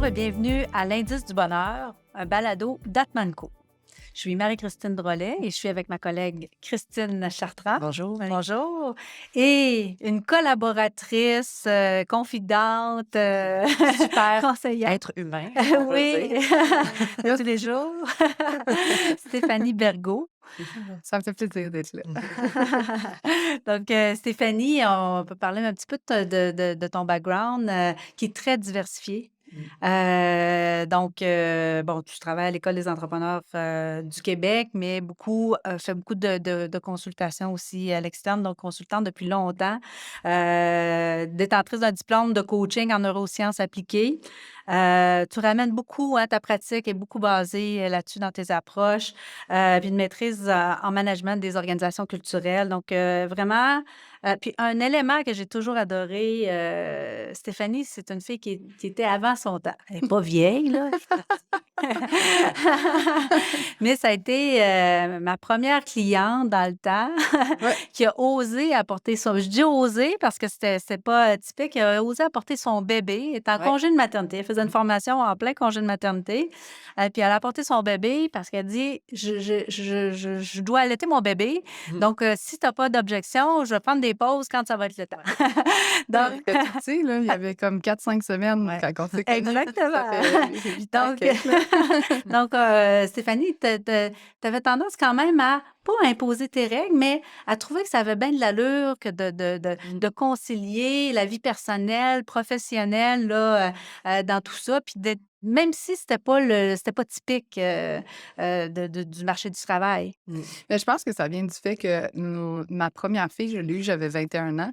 Bonjour et bienvenue à l'Indice du bonheur, un balado d'Atmanco. Je suis Marie-Christine Drolet et je suis avec ma collègue Christine Chartrand. Bonjour, Marie. Bonjour. Et une collaboratrice, confidente, Super conseillère. être humain, on peut Oui, dire. de tous les jours. Stéphanie Bergot. Ça me fait plaisir d'être là. Donc, Stéphanie, on peut parler un petit peu de ton background qui est très diversifié. Bon, tu travailles à l'École des entrepreneurs du Québec, mais fais beaucoup de consultations aussi à l'externe, donc consultante depuis longtemps, détentrice d'un diplôme de coaching en neurosciences appliquées. Tu ramènes beaucoup, hein, ta pratique est beaucoup basée là-dessus dans tes approches, puis une maîtrise en management des organisations culturelles. Donc, vraiment, puis un élément que j'ai toujours adoré, Stéphanie, c'est une fille qui était avant son temps. Elle n'est pas vieille, là. Mais ça a été ma première cliente dans le temps Ouais. qui a osé apporter son... Je dis osé parce que c'était pas typique. Elle a osé apporter son bébé. Elle était en Ouais. congé de maternité. Elle faisait une formation en plein congé de maternité. Puis elle a apporté son bébé parce qu'elle dit, je dois allaiter mon bébé. Donc, si tu n'as pas d'objection, je vais prendre des pauses quand ça va être le temps. Donc, J'étais tout petit, là, il y avait comme 4-5 semaines Ouais. quand on s'est connus. exactement. Ça fait 8 ans Donc, que donc Stéphanie, tu avais tendance quand même à pas imposer tes règles, mais à trouver que ça avait bien de l'allure que de concilier la vie personnelle, professionnelle, là, dans tout ça, puis même si c'était pas typique du marché du travail. Mais je pense que ça vient du fait que ma première fille, je l'ai eue, j'avais 21 ans.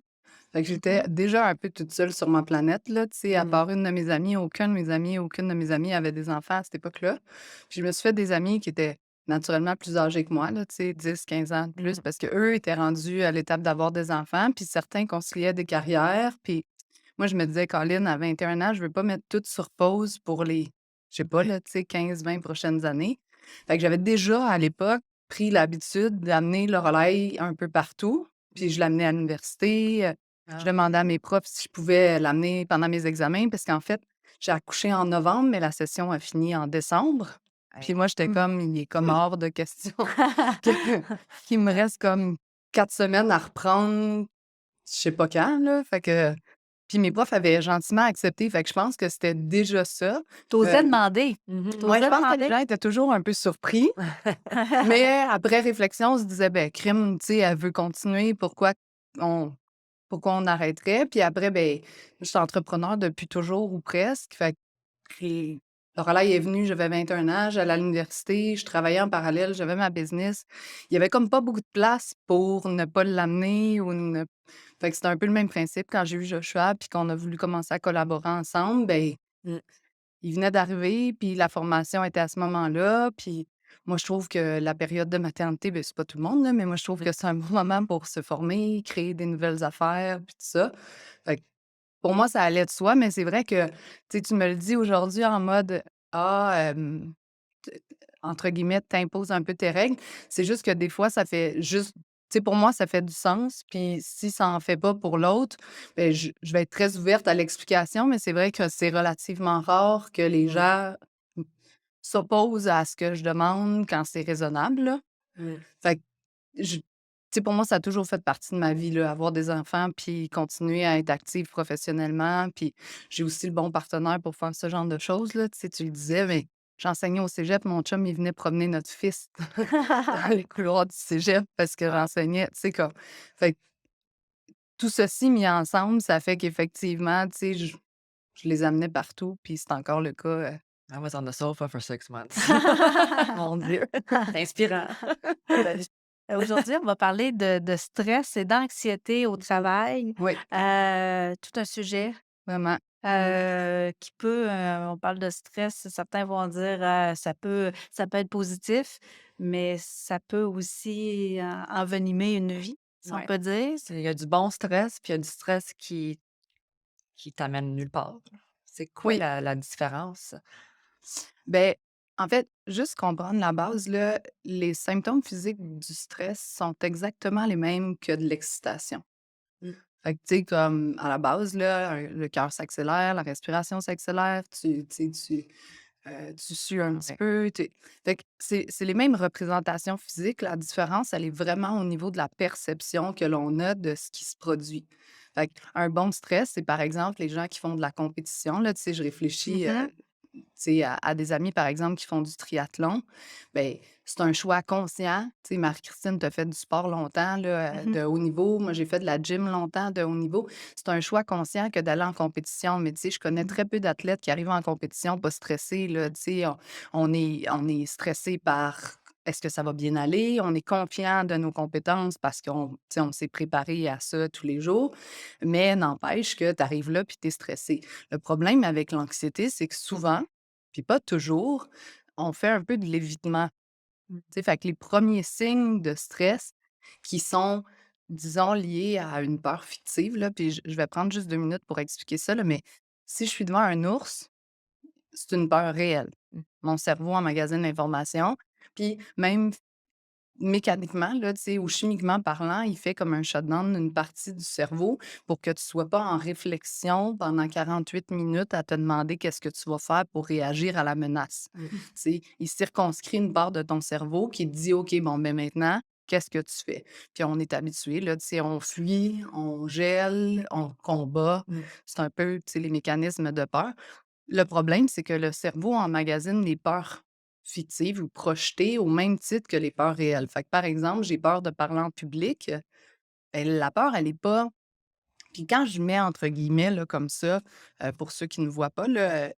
Fait que j'étais déjà un peu toute seule sur ma planète, là, tu sais, à part une de mes amies, aucune de mes amies avait des enfants à cette époque-là. Puis je me suis fait des amis qui étaient naturellement plus âgés que moi, là, tu sais, 10, 15 ans de plus, parce qu'eux étaient rendus à l'étape d'avoir des enfants, puis certains conciliaient des carrières. Puis moi, je me disais, Colin, à 21 ans, je veux pas mettre tout sur pause pour les, je sais pas, là, tu sais, 15, 20 prochaines années. Fait que j'avais déjà, à l'époque, pris l'habitude d'amener le relais un peu partout. Puis je l'amenais à l'université. Je Ah. demandais à mes profs si je pouvais l'amener pendant mes examens, parce qu'en fait, j'ai accouché en novembre, mais la session a fini en décembre. Puis Hey. moi, j'étais comme, il est comme hors de question que- qu'il me reste comme 4 semaines à reprendre, je sais pas quand, là. Fait que, puis mes profs avaient gentiment accepté. Fait que je pense que c'était déjà ça. T'osais Euh, demander. ouais, je T'osais pense que les demander. gens étaient toujours un peu surpris. Mais après réflexion, on se disait, ben, crime, tu sais, elle veut continuer, on, pourquoi on arrêterait? Puis après, ben, je suis entrepreneur depuis toujours ou presque. Fait que le relais est venu, j'avais 21 ans, j'allais à l'université, je travaillais en parallèle, j'avais ma business. Il y avait comme pas beaucoup de place pour ne pas l'amener ou ne... Fait que c'était un peu le même principe quand j'ai eu Joshua puis qu'on a voulu commencer à collaborer ensemble, ben, Mm. il venait d'arriver, puis la formation était à ce moment-là, puis moi, je trouve que la période de maternité, ben, c'est pas tout le monde, là, mais moi, je trouve que c'est un bon moment pour se former, créer des nouvelles affaires, puis tout ça. Fait que pour moi, ça allait de soi, mais c'est vrai que, tu sais, tu me le dis aujourd'hui en mode, ah, t- entre guillemets, t'imposes un peu tes règles. C'est juste que des fois, ça fait juste, tu sais, pour moi, ça fait du sens. Puis si ça en fait pas pour l'autre, ben, je vais être très ouverte à l'explication, mais c'est vrai que c'est relativement rare que les Mm. gens s'opposent à ce que je demande quand c'est raisonnable, là. Mm. Fait que, tu sais, pour moi, ça a toujours fait partie de ma vie, là, avoir des enfants, puis continuer à être active professionnellement. Puis j'ai aussi le bon partenaire pour faire ce genre de choses, là. Tu sais, tu le disais, mais j'enseignais au cégep, mon chum, il venait promener notre fils dans les couloirs du cégep parce que j'enseignais, tu sais, comme... Fait que tout ceci mis ensemble, ça fait qu'effectivement, tu sais, je les amenais partout, puis c'est encore le cas. I was on the sofa for 6 months. Mon Dieu, c'est inspirant. Ben, aujourd'hui, on va parler de stress et d'anxiété au travail. Oui, Tout un sujet vraiment. qui peut, on parle de stress, certains vont dire ça peut être positif, mais ça peut aussi envenimer une vie, si on Ouais. peut dire. Il y a du bon stress, puis il y a du stress qui t'amène nulle part. C'est quoi Oui. la différence? Ben, en fait, juste comprendre la base, là, les symptômes physiques du stress sont exactement les mêmes que de l'excitation. Mm. Fait que, tu sais, comme à la base, là, le cœur s'accélère, la respiration s'accélère, tu sais, tu sues un petit Ouais. peu, fait que c'est les mêmes représentations physiques. La différence, elle est vraiment au niveau de la perception que l'on a de ce qui se produit. Fait un bon stress, c'est par exemple les gens qui font de la compétition, là, tu sais, je réfléchis, Mhm. tu sais, à des amis, par exemple, qui font du triathlon. Bien, c'est un choix conscient. Tu sais, Marie-Christine, tu as fait du sport longtemps, là, Mhm. de haut niveau. Moi, j'ai fait de la gym longtemps de haut niveau. C'est un choix conscient que d'aller en compétition. Mais tu sais, je connais très peu d'athlètes qui arrivent en compétition pas stressés, là. Tu sais, on est stressé par est-ce que ça va bien aller? On est confiant de nos compétences parce qu'on, tu sais, on s'est préparé à ça tous les jours. Mais n'empêche que tu arrives là puis tu es stressé. Le problème avec l'anxiété, c'est que souvent, puis pas toujours, on fait un peu de l'évitement. Mmh. Tu sais, fait que les premiers signes de stress qui sont, disons, liés à une peur fictive, là, puis je vais prendre juste 2 minutes pour expliquer ça, là, mais si je suis devant un ours, c'est une peur réelle. Mmh. Mon cerveau emmagasine l'information, puis même mécaniquement, là, tu sais, ou chimiquement parlant, il fait comme un shutdown d'une partie du cerveau pour que tu sois pas en réflexion pendant 48 minutes à te demander qu'est-ce que tu vas faire pour réagir à la menace. Mmh. Tu sais, il circonscrit une part de ton cerveau qui te dit: «OK, bon, ben, maintenant, qu'est-ce que tu fais?» Puis on est habitué, là, tu sais, on fuit, on gèle, on combat. Mmh. C'est un peu, tu sais, les mécanismes de peur. Le problème, c'est que le cerveau emmagasine les peurs fictives ou projetées au même titre que les peurs réelles. Fait que, par exemple, j'ai peur de parler en public. Ben, la peur, elle est pas. Puis quand je mets entre guillemets là, comme ça, pour ceux qui ne voient pas, là,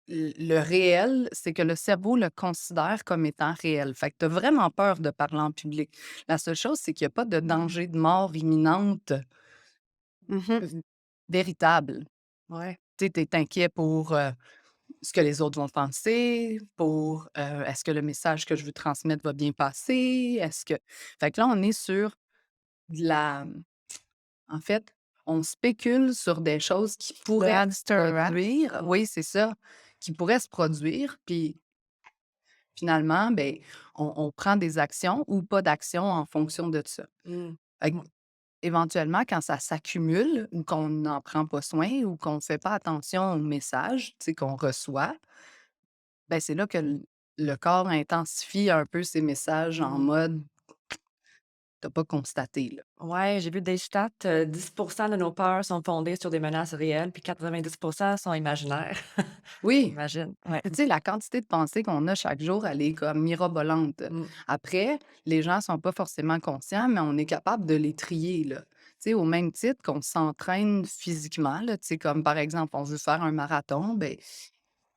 le réel, c'est que le cerveau le considère comme étant réel. Fait que tu as vraiment peur de parler en public. La seule chose, c'est qu'il n'y a pas de danger de mort imminente Mhm. v- véritable. Ouais. Tu es inquiet pour ce que les autres vont penser, pour est-ce que le message que je veux transmettre va bien passer? Est-ce que. Fait que là, on est sur de la. En fait, on spécule sur des choses qui Le pourraient se hamster, hein? produire. Oui, c'est ça, qui pourraient se produire. Puis finalement, ben, on prend des actions ou pas d'actions en fonction de ça. Mmh. Fait que, Ouais. éventuellement, quand ça s'accumule ou qu'on n'en prend pas soin ou qu'on ne fait pas attention aux messages, tu sais, qu'on reçoit, ben, c'est là que le corps intensifie un peu ses messages en Mmh. mode: «Tu pas constaté, là». Ouais, j'ai vu des stats, 10 de nos peurs sont fondées sur des menaces réelles, puis 90 sont imaginaires. Oui, Imagine, ouais. tu sais, la quantité de pensées qu'on a chaque jour, elle est comme mirobolante. Mmh. Après, les gens sont pas forcément conscients, mais on est capable de les trier, là. Tu sais, au même titre qu'on s'entraîne physiquement, là, tu sais, comme par exemple, on veut faire un marathon, ben,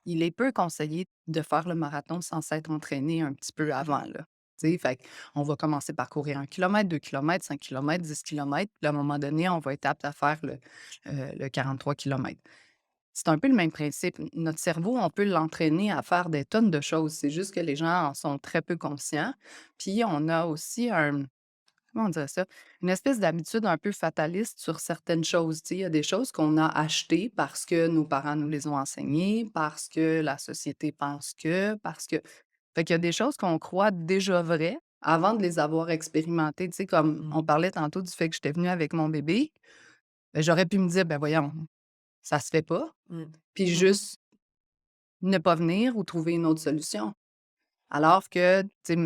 il est peu conseillé de faire le marathon sans s'être entraîné un petit peu avant, là. Tu sais, fait on va commencer par courir 1 kilomètre, 2 kilomètres, 5 kilomètres, 10 kilomètres, puis à un moment donné, on va être apte à faire le 43 kilomètres. C'est un peu le même principe. Notre cerveau, on peut l'entraîner à faire des tonnes de choses. C'est juste que les gens en sont très peu conscients. Puis on a aussi comment on dirait ça? Une espèce d'habitude un peu fataliste sur certaines choses. Tu sais, il y a des choses qu'on a achetées parce que nos parents nous les ont enseignées, parce que la société pense que, parce que. Fait qu'il y a des choses qu'on croit déjà vraies avant de les avoir expérimentées. Tu sais, comme Mmh. on parlait tantôt du fait que j'étais venue avec mon bébé, ben, j'aurais pu me dire, ben voyons, ça se fait pas. Mmh. Puis Mhm. juste ne pas venir ou trouver une autre solution. Alors que, tu sais,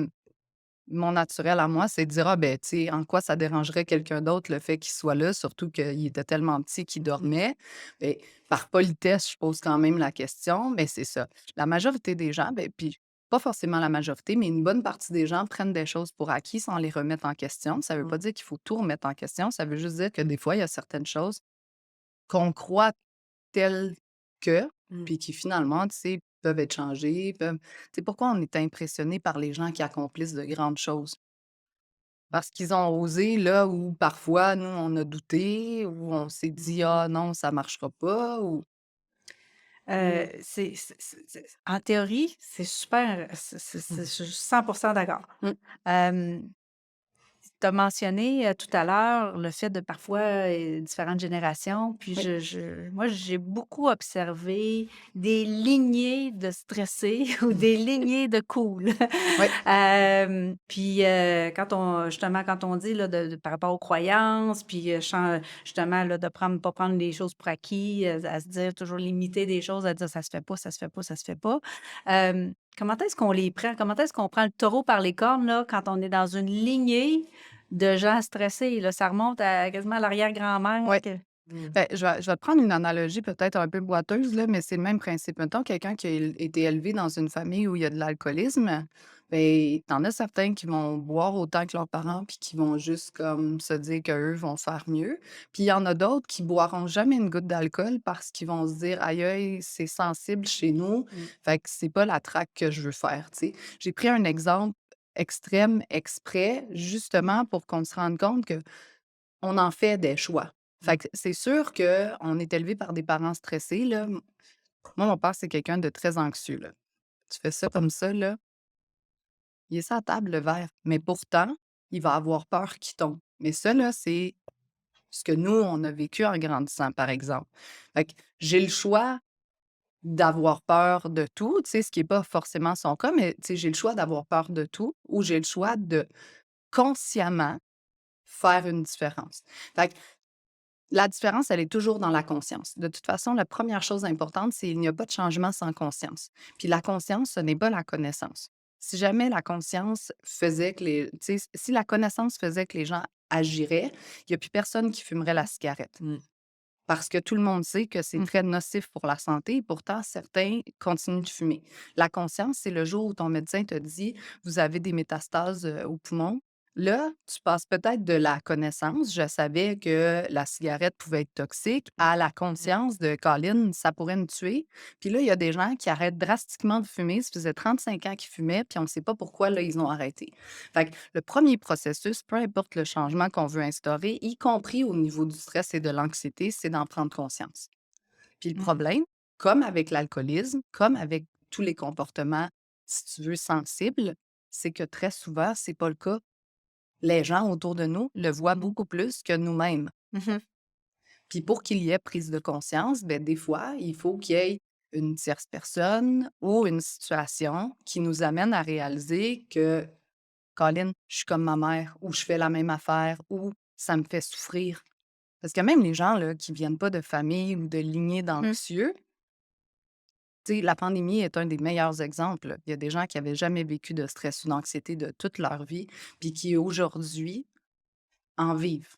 mon naturel à moi, c'est de dire: «Ah ben, tu sais, en quoi ça dérangerait quelqu'un d'autre le fait qu'il soit là?» Surtout qu'il était tellement petit qu'il Mmh. dormait. Beh, par politesse, je pose quand même la question, mais c'est ça. La majorité des gens, ben, puis pas forcément la majorité, mais une bonne partie des gens prennent des choses pour acquis sans les remettre en question. Ça veut Mmh. pas dire qu'il faut tout remettre en question, ça veut juste dire que des fois, il y a certaines choses qu'on croit telles que, Mmh. puis qui finalement, tu sais, peuvent être changées, peuvent tu sais, pourquoi on est impressionné par les gens qui accomplissent de grandes choses? Parce qu'ils ont osé là où parfois, nous, on a douté, où on s'est dit: Mmh. «Ah non, ça marchera pas» ou Mmh. En théorie, c'est super, je suis 100% d'accord. mmh, Hem, tu as mentionné, tout à l'heure le fait de parfois, différentes générations, puis Oui, moi, j'ai beaucoup observé des lignées de stressés ou des lignées de cool. oui, Puis, quand on dit là de par rapport aux croyances, puis, justement là de pas prendre les choses pour acquis, à se dire toujours limiter des choses, à dire: «Ça se fait pas, ça se fait pas, ça se fait pas». Comment est-ce qu'on les prend? Comment est-ce qu'on prend le taureau par les cornes là, quand on est dans une lignée de gens stressés, là? Ça remonte à quasiment à l'arrière-grand-mère oui. que Mmh. Ben, je vais te prendre une analogie peut-être un peu boiteuse, là, mais c'est le même principe. Mettons quelqu'un qui a été élevé dans une famille où il y a de l'alcoolisme, ben, t'en as certains qui vont boire autant que leurs parents puis qui vont juste comme se dire qu'eux vont faire mieux. Puis il y en a d'autres qui boiront jamais une goutte d'alcool parce qu'ils vont se dire: «Aïe aïe, c'est sensible chez nous, mmh, fait que c'est pas la traque que je veux faire», tu sais? J'ai pris un exemple extrême exprès, justement pour qu'on se rende compte que on en fait des choix. Fait Mmh. que c'est sûr qu'on est élevé par des parents stressés, là. Moi, mon père, c'est quelqu'un de très anxieux, là. Tu fais ça comme ça, là, il est sur la table, le verre, mais pourtant, il va avoir peur qu'il tombe. Mais ça, là, c'est ce que nous, on a vécu en grandissant, par exemple. Fait que j'ai le choix d'avoir peur de tout, tu sais, ce qui est pas forcément son cas, mais tu sais, j'ai le choix d'avoir peur de tout ou j'ai le choix de consciemment faire une différence. Fait que la différence, elle est toujours dans la conscience. De toute façon, la première chose importante, c'est qu'il n'y a pas de changement sans conscience. Puis la conscience, ce n'est pas la connaissance. Si jamais la conscience faisait que les... tu sais, si la connaissance faisait que les gens agiraient, il n'y a plus personne qui fumerait la cigarette. Mmh. Parce que tout le monde sait que c'est mmh, très nocif pour la santé et pourtant certains continuent de fumer. La conscience, c'est le jour où ton médecin te dit: «Vous avez des métastases, aux poumons». Là, tu passes peut-être de la connaissance, je savais que la cigarette pouvait être toxique, à la Mmh. conscience de: «Colline, ça pourrait me tuer». Puis là, il y a des gens qui arrêtent drastiquement de fumer. Ça faisait 35 ans qu'ils fumaient, puis on ne sait pas pourquoi, là, ils ont arrêté. Fait que le premier processus, peu importe le changement qu'on veut instaurer, y compris au niveau du stress et de l'anxiété, c'est d'en prendre conscience. Puis le mmh, problème, comme avec l'alcoolisme, comme avec tous les comportements, si tu veux, sensibles, c'est que très souvent, c'est pas le cas. Les gens autour de nous le voient mmh, beaucoup plus que nous-mêmes. mmh Puis pour qu'il y ait prise de conscience, ben des fois, il faut qu'il y ait une tierce personne ou une situation qui nous amène à réaliser que Colin, je suis comme ma mère ou je fais la même affaire ou ça me fait souffrir. Parce que même les gens là, qui viennent pas de famille ou de lignée mmh. d'anxieux, tu sais, la pandémie est un des meilleurs exemples, là. Il y a des gens qui avaient jamais vécu de stress ou d'anxiété de toute leur vie, puis qui aujourd'hui en vivent.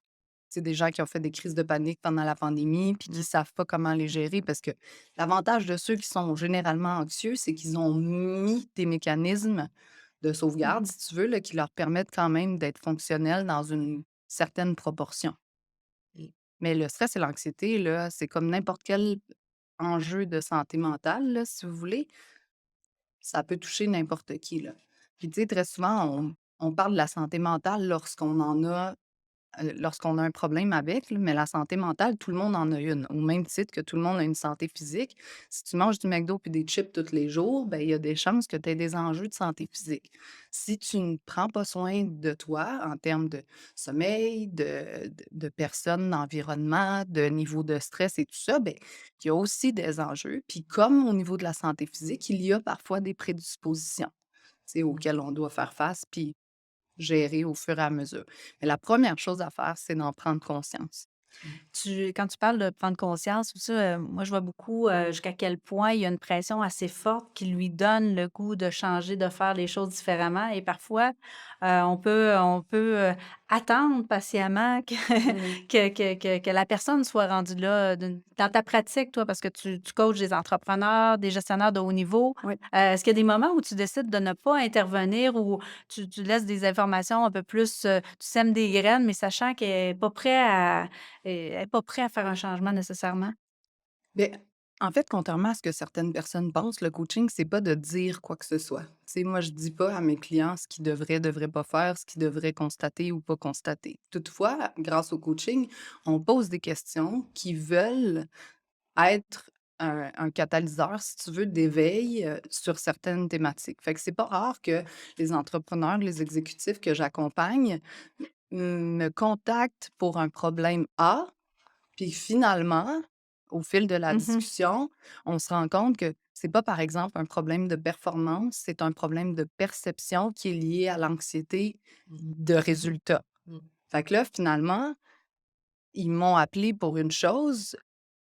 C'est des gens qui ont fait des crises de panique pendant la pandémie, puis qui Mmh. savent pas comment les gérer parce que l'avantage de ceux qui sont généralement anxieux, c'est qu'ils ont mis des mécanismes de sauvegarde, Mmh si tu veux, là, qui leur permettent quand même d'être fonctionnels dans une certaine proportion. Mais le stress et l'anxiété, là, c'est comme n'importe quel enjeu de santé mentale, là, si vous voulez, ça peut toucher n'importe qui, là. Puis, tu sais, très souvent, on parle de la santé mentale lorsqu'on a un problème avec, là, mais la santé mentale, tout le monde en a une, au même titre que tout le monde a une santé physique. Si tu manges du McDo puis des chips tous les jours, ben il y a des chances que tu aies des enjeux de santé physique. Si tu ne prends pas soin de toi en termes de sommeil, de personnes, d'environnement, de niveau de stress et tout ça, ben il y a aussi des enjeux. Puis comme au niveau de la santé physique, il y a parfois des prédispositions, tu sais, Mmh. auxquelles on doit faire face. Puis gérer au fur et à mesure. Mais la première chose à faire, c'est d'en prendre conscience. Mmh. Quand tu parles de prendre conscience, tout ça, moi, je vois beaucoup, jusqu'à quel point il y a une pression assez forte qui lui donne le goût de changer, de faire les choses différemment et parfois, on peut attendre patiemment que Mmh. que la personne soit rendue là, dans ta pratique, toi, parce que tu coaches des entrepreneurs, des gestionnaires de haut niveau. Oui. Est-ce qu'il y a des moments où tu décides de ne pas intervenir ou tu laisses des informations un peu plus, tu sèmes des graines, mais sachant qu'elle est pas prêt à elle est pas prêt à faire un changement nécessairement? Beh, en fait, contrairement à ce que certaines personnes pensent, le coaching, c'est pas de dire quoi que ce soit. Tu sais, moi, je dis pas à mes clients ce qu'ils devraient pas faire, ce qu'ils devraient constater ou pas constater. Toutefois, grâce au coaching, on pose des questions qui veulent être un catalyseur, si tu veux, d'éveil, sur certaines thématiques. Fait que c'est pas rare que les entrepreneurs, les exécutifs que j'accompagne me contacte pour un problème A, puis finalement, au fil de la Mmh. discussion, on se rend compte que c'est pas, par exemple, un problème de performance, c'est un problème de perception qui est lié à l'anxiété Mmh. de résultat. Mmh. Fait que là, finalement, ils m'ont appelé pour une chose,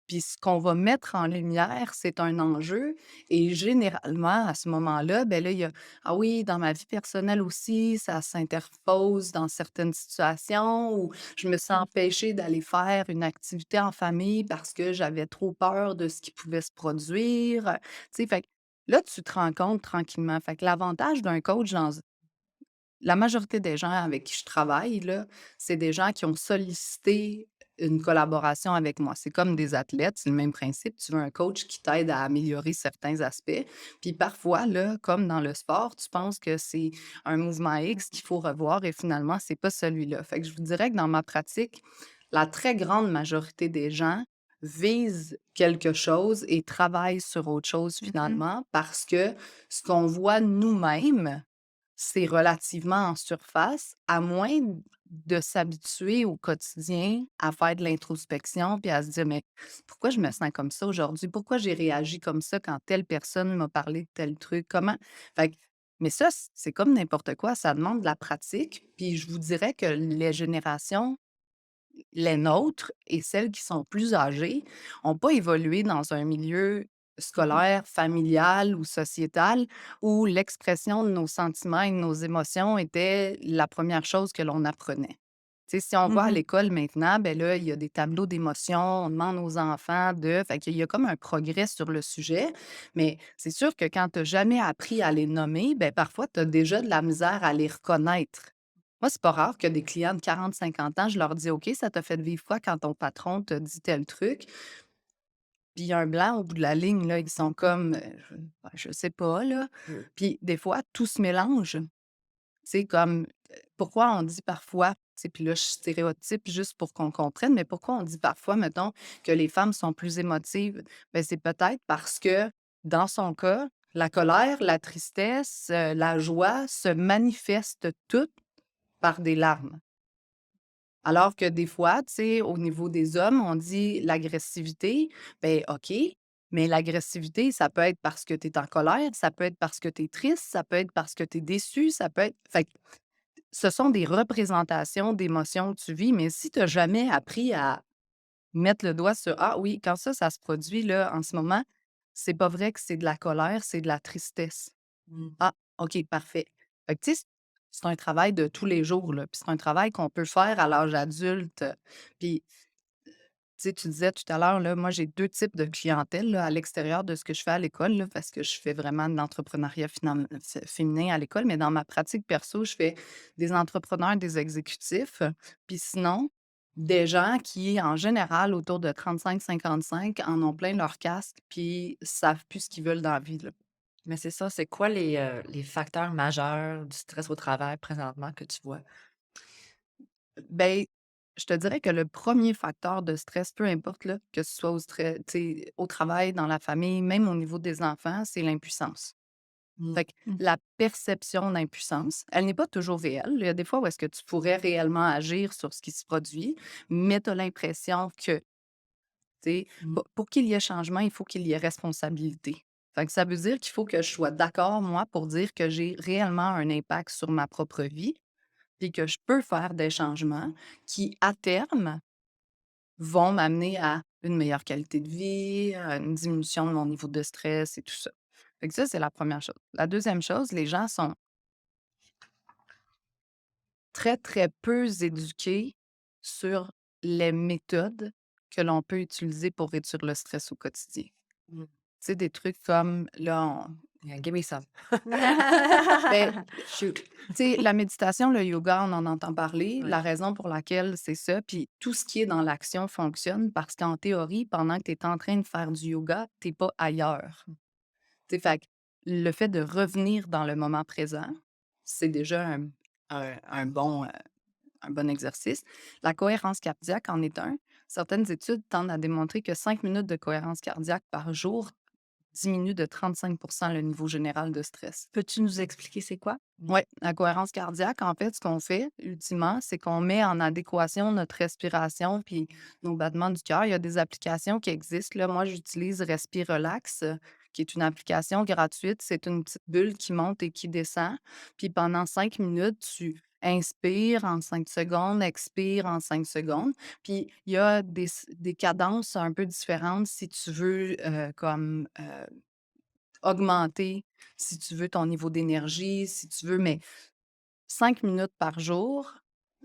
puis ce qu'on va mettre en lumière, c'est un enjeu et généralement, à ce moment-là, ben là, il y a: «Ah oui, dans ma vie personnelle aussi, ça s'interpose dans certaines situations» ou «Je me sens empêchée d'aller faire une activité en famille parce que j'avais trop peur de ce qui pouvait se produire». Tu sais, fait que là, tu te rends compte tranquillement. Fait que l'avantage d'un coach dans la majorité des gens avec qui je travaille, là, c'est des gens qui ont sollicité une collaboration avec moi. C'est comme des athlètes, c'est le même principe. Tu veux un coach qui t'aide à améliorer certains aspects. Puis parfois, là, comme dans le sport, tu penses que c'est un mouvement X qu'il faut revoir et finalement, c'est pas celui-là. Fait que je vous dirais que dans ma pratique, la très grande majorité des gens visent quelque chose et travaillent sur autre chose Mmh. finalement parce que ce qu'on voit nous-mêmes, c'est relativement en surface, à moins de s'habituer au quotidien à faire de l'introspection puis à se dire: «Mais pourquoi je me sens comme ça aujourd'hui? Pourquoi j'ai réagi comme ça quand telle personne m'a parlé de tel truc? Comment?» Fait que mais ça, c'est comme n'importe quoi, ça demande de la pratique. Puis je vous dirais que les générations les nôtres et celles qui sont plus âgées ont pas évolué dans un milieu Mmh. scolaire, familial ou sociétal où l'expression de nos sentiments et de nos émotions était la première chose que l'on apprenait. Tu sais, si on va à Mmh. l'école maintenant, ben là, il y a des tableaux d'émotions, on demande aux enfants de fait qu'il y a comme un progrès sur le sujet, mais c'est sûr que quand tu as jamais appris à les nommer, ben parfois tu as déjà de la misère à les reconnaître. Moi, c'est pas rare que des clients de 40-50 ans, je leur dis: «OK, ça t'a fait vivre quoi quand ton patron te dit tel truc?» Puis il y a un blanc au bout de la ligne, là, ils sont comme, je sais pas, là. Mmh. Puis des fois, tout se mélange. Tu sais, comme, pourquoi on dit parfois, tu sais, puis là, je stéréotype juste pour qu'on comprenne, mais pourquoi on dit parfois, mettons, que les femmes sont plus émotives? Ben c'est peut-être parce que, dans son cas, la colère, la tristesse, la joie se manifestent toutes par des larmes. Alors que des fois, tu sais, au niveau des hommes, on dit l'agressivité, ben OK, mais l'agressivité, ça peut être parce que tu es en colère, ça peut être parce que tu es triste, ça peut être parce que tu es déçu, ça peut être fait que ce sont des représentations d'émotions que tu vis, mais si tu as jamais appris à mettre le doigt sur: «Ah oui, quand ça se produit là, en ce moment, c'est pas vrai que c'est de la colère, c'est de la tristesse». Mmh. Ah, OK, parfait. Fait que, tu sais, c'est un travail de tous les jours, là, puis c'est un travail qu'on peut faire à l'âge adulte. Puis, tu sais, tu disais tout à l'heure, là, moi, j'ai 2 types de clientèle, là, à l'extérieur de ce que je fais à l'école, là, parce que je fais vraiment de l'entrepreneuriat féminin à l'école, mais dans ma pratique perso, je fais des entrepreneurs, des exécutifs, puis sinon, des gens qui, en général, autour de 35-55, en ont plein leur casque, puis savent plus ce qu'ils veulent dans la vie, là. Mais c'est ça, c'est quoi les facteurs majeurs du stress au travail présentement que tu vois? Ben, je te dirais que le premier facteur de stress, peu importe là, que ce soit au travail, dans la famille, même au niveau des enfants, c'est l'impuissance. Mmh. Fait que la perception d'impuissance, elle n'est pas toujours réelle. Il y a des fois où est-ce que tu pourrais réellement agir sur ce qui se produit, mais tu as l'impression que, tu sais, Mmh. pour qu'il y ait changement, il faut qu'il y ait responsabilité. Fait que ça veut dire qu'il faut que je sois d'accord, moi, pour dire que j'ai réellement un impact sur ma propre vie, puis que je peux faire des changements qui, à terme, vont m'amener à une meilleure qualité de vie, à une diminution de mon niveau de stress et tout ça. Fait que ça, c'est la première chose. La deuxième chose, les gens sont très, très peu éduqués sur les méthodes que l'on peut utiliser pour réduire le stress au quotidien. Mmh. Tu sais, des trucs comme, là, Yeah, give me some. ben, Shoot. tu sais, la méditation, le yoga, on en entend parler. Ouais. La raison pour laquelle c'est ça, puis tout ce qui est dans l'action fonctionne parce qu'en théorie, pendant que tu es en train de faire du yoga, tu pas ailleurs. Tu sais, fait que le fait de revenir dans le moment présent, c'est déjà un bon exercice. La cohérence cardiaque en est un. Certaines études tendent à démontrer que 5 minutes de cohérence cardiaque par jour diminue de 35 le niveau général de stress. Peux-tu nous expliquer c'est quoi? Oui, la cohérence cardiaque, en fait, ce qu'on fait ultimement, c'est qu'on met en adéquation notre respiration puis nos battements du cœur. Il y a des applications qui existent. Là. Moi, j'utilise Respirelax, qui est une application gratuite. C'est une petite bulle qui monte et qui descend. Puis pendant 5 minutes, tu inspires en 5 secondes, expires en 5 secondes. Puis il y a des cadences un peu différentes si tu veux augmenter, si tu veux ton niveau d'énergie, si tu veux, mais 5 minutes par jour,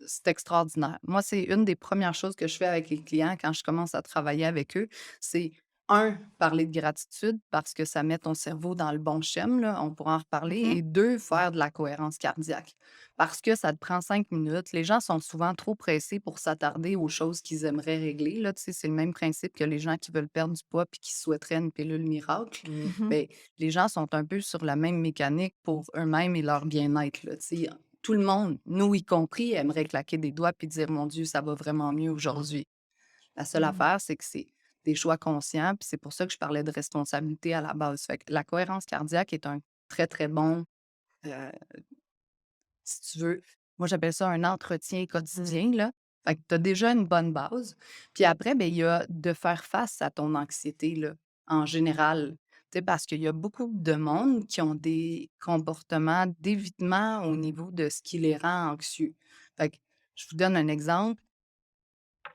c'est extraordinaire. Moi, c'est une des premières choses que je fais avec les clients quand je commence à travailler avec eux. C'est un, parler de gratitude parce que ça met ton cerveau dans le bon schème, là, on pourra en reparler. Mhm. Et deux, faire de la cohérence cardiaque parce que ça te prend 5 minutes. Les gens sont souvent trop pressés pour s'attarder aux choses qu'ils aimeraient régler. Là, tu sais, c'est le même principe que les gens qui veulent perdre du poids puis qui souhaiteraient une pilule miracle. Mmh. Mhm. Bien, les gens sont un peu sur la même mécanique pour eux-mêmes et leur bien-être. Là, tu sais. Tout le monde, nous y compris, aimerait claquer des doigts puis dire: «Mon Dieu, ça va vraiment mieux aujourd'hui». La seule Mhm. affaire, c'est que c'est des choix conscients, puis c'est pour ça que je parlais de responsabilité à la base. Fait que la cohérence cardiaque est un très, très bon, heu, si tu veux, moi j'appelle ça un entretien quotidien, là. Fait que tu as déjà une bonne base. Puis après, ben il y a de faire face à ton anxiété, là, en général. Tu sais, parce qu'il y a beaucoup de monde qui ont des comportements d'évitement au niveau de ce qui les rend anxieux. Fait que je vous donne un exemple.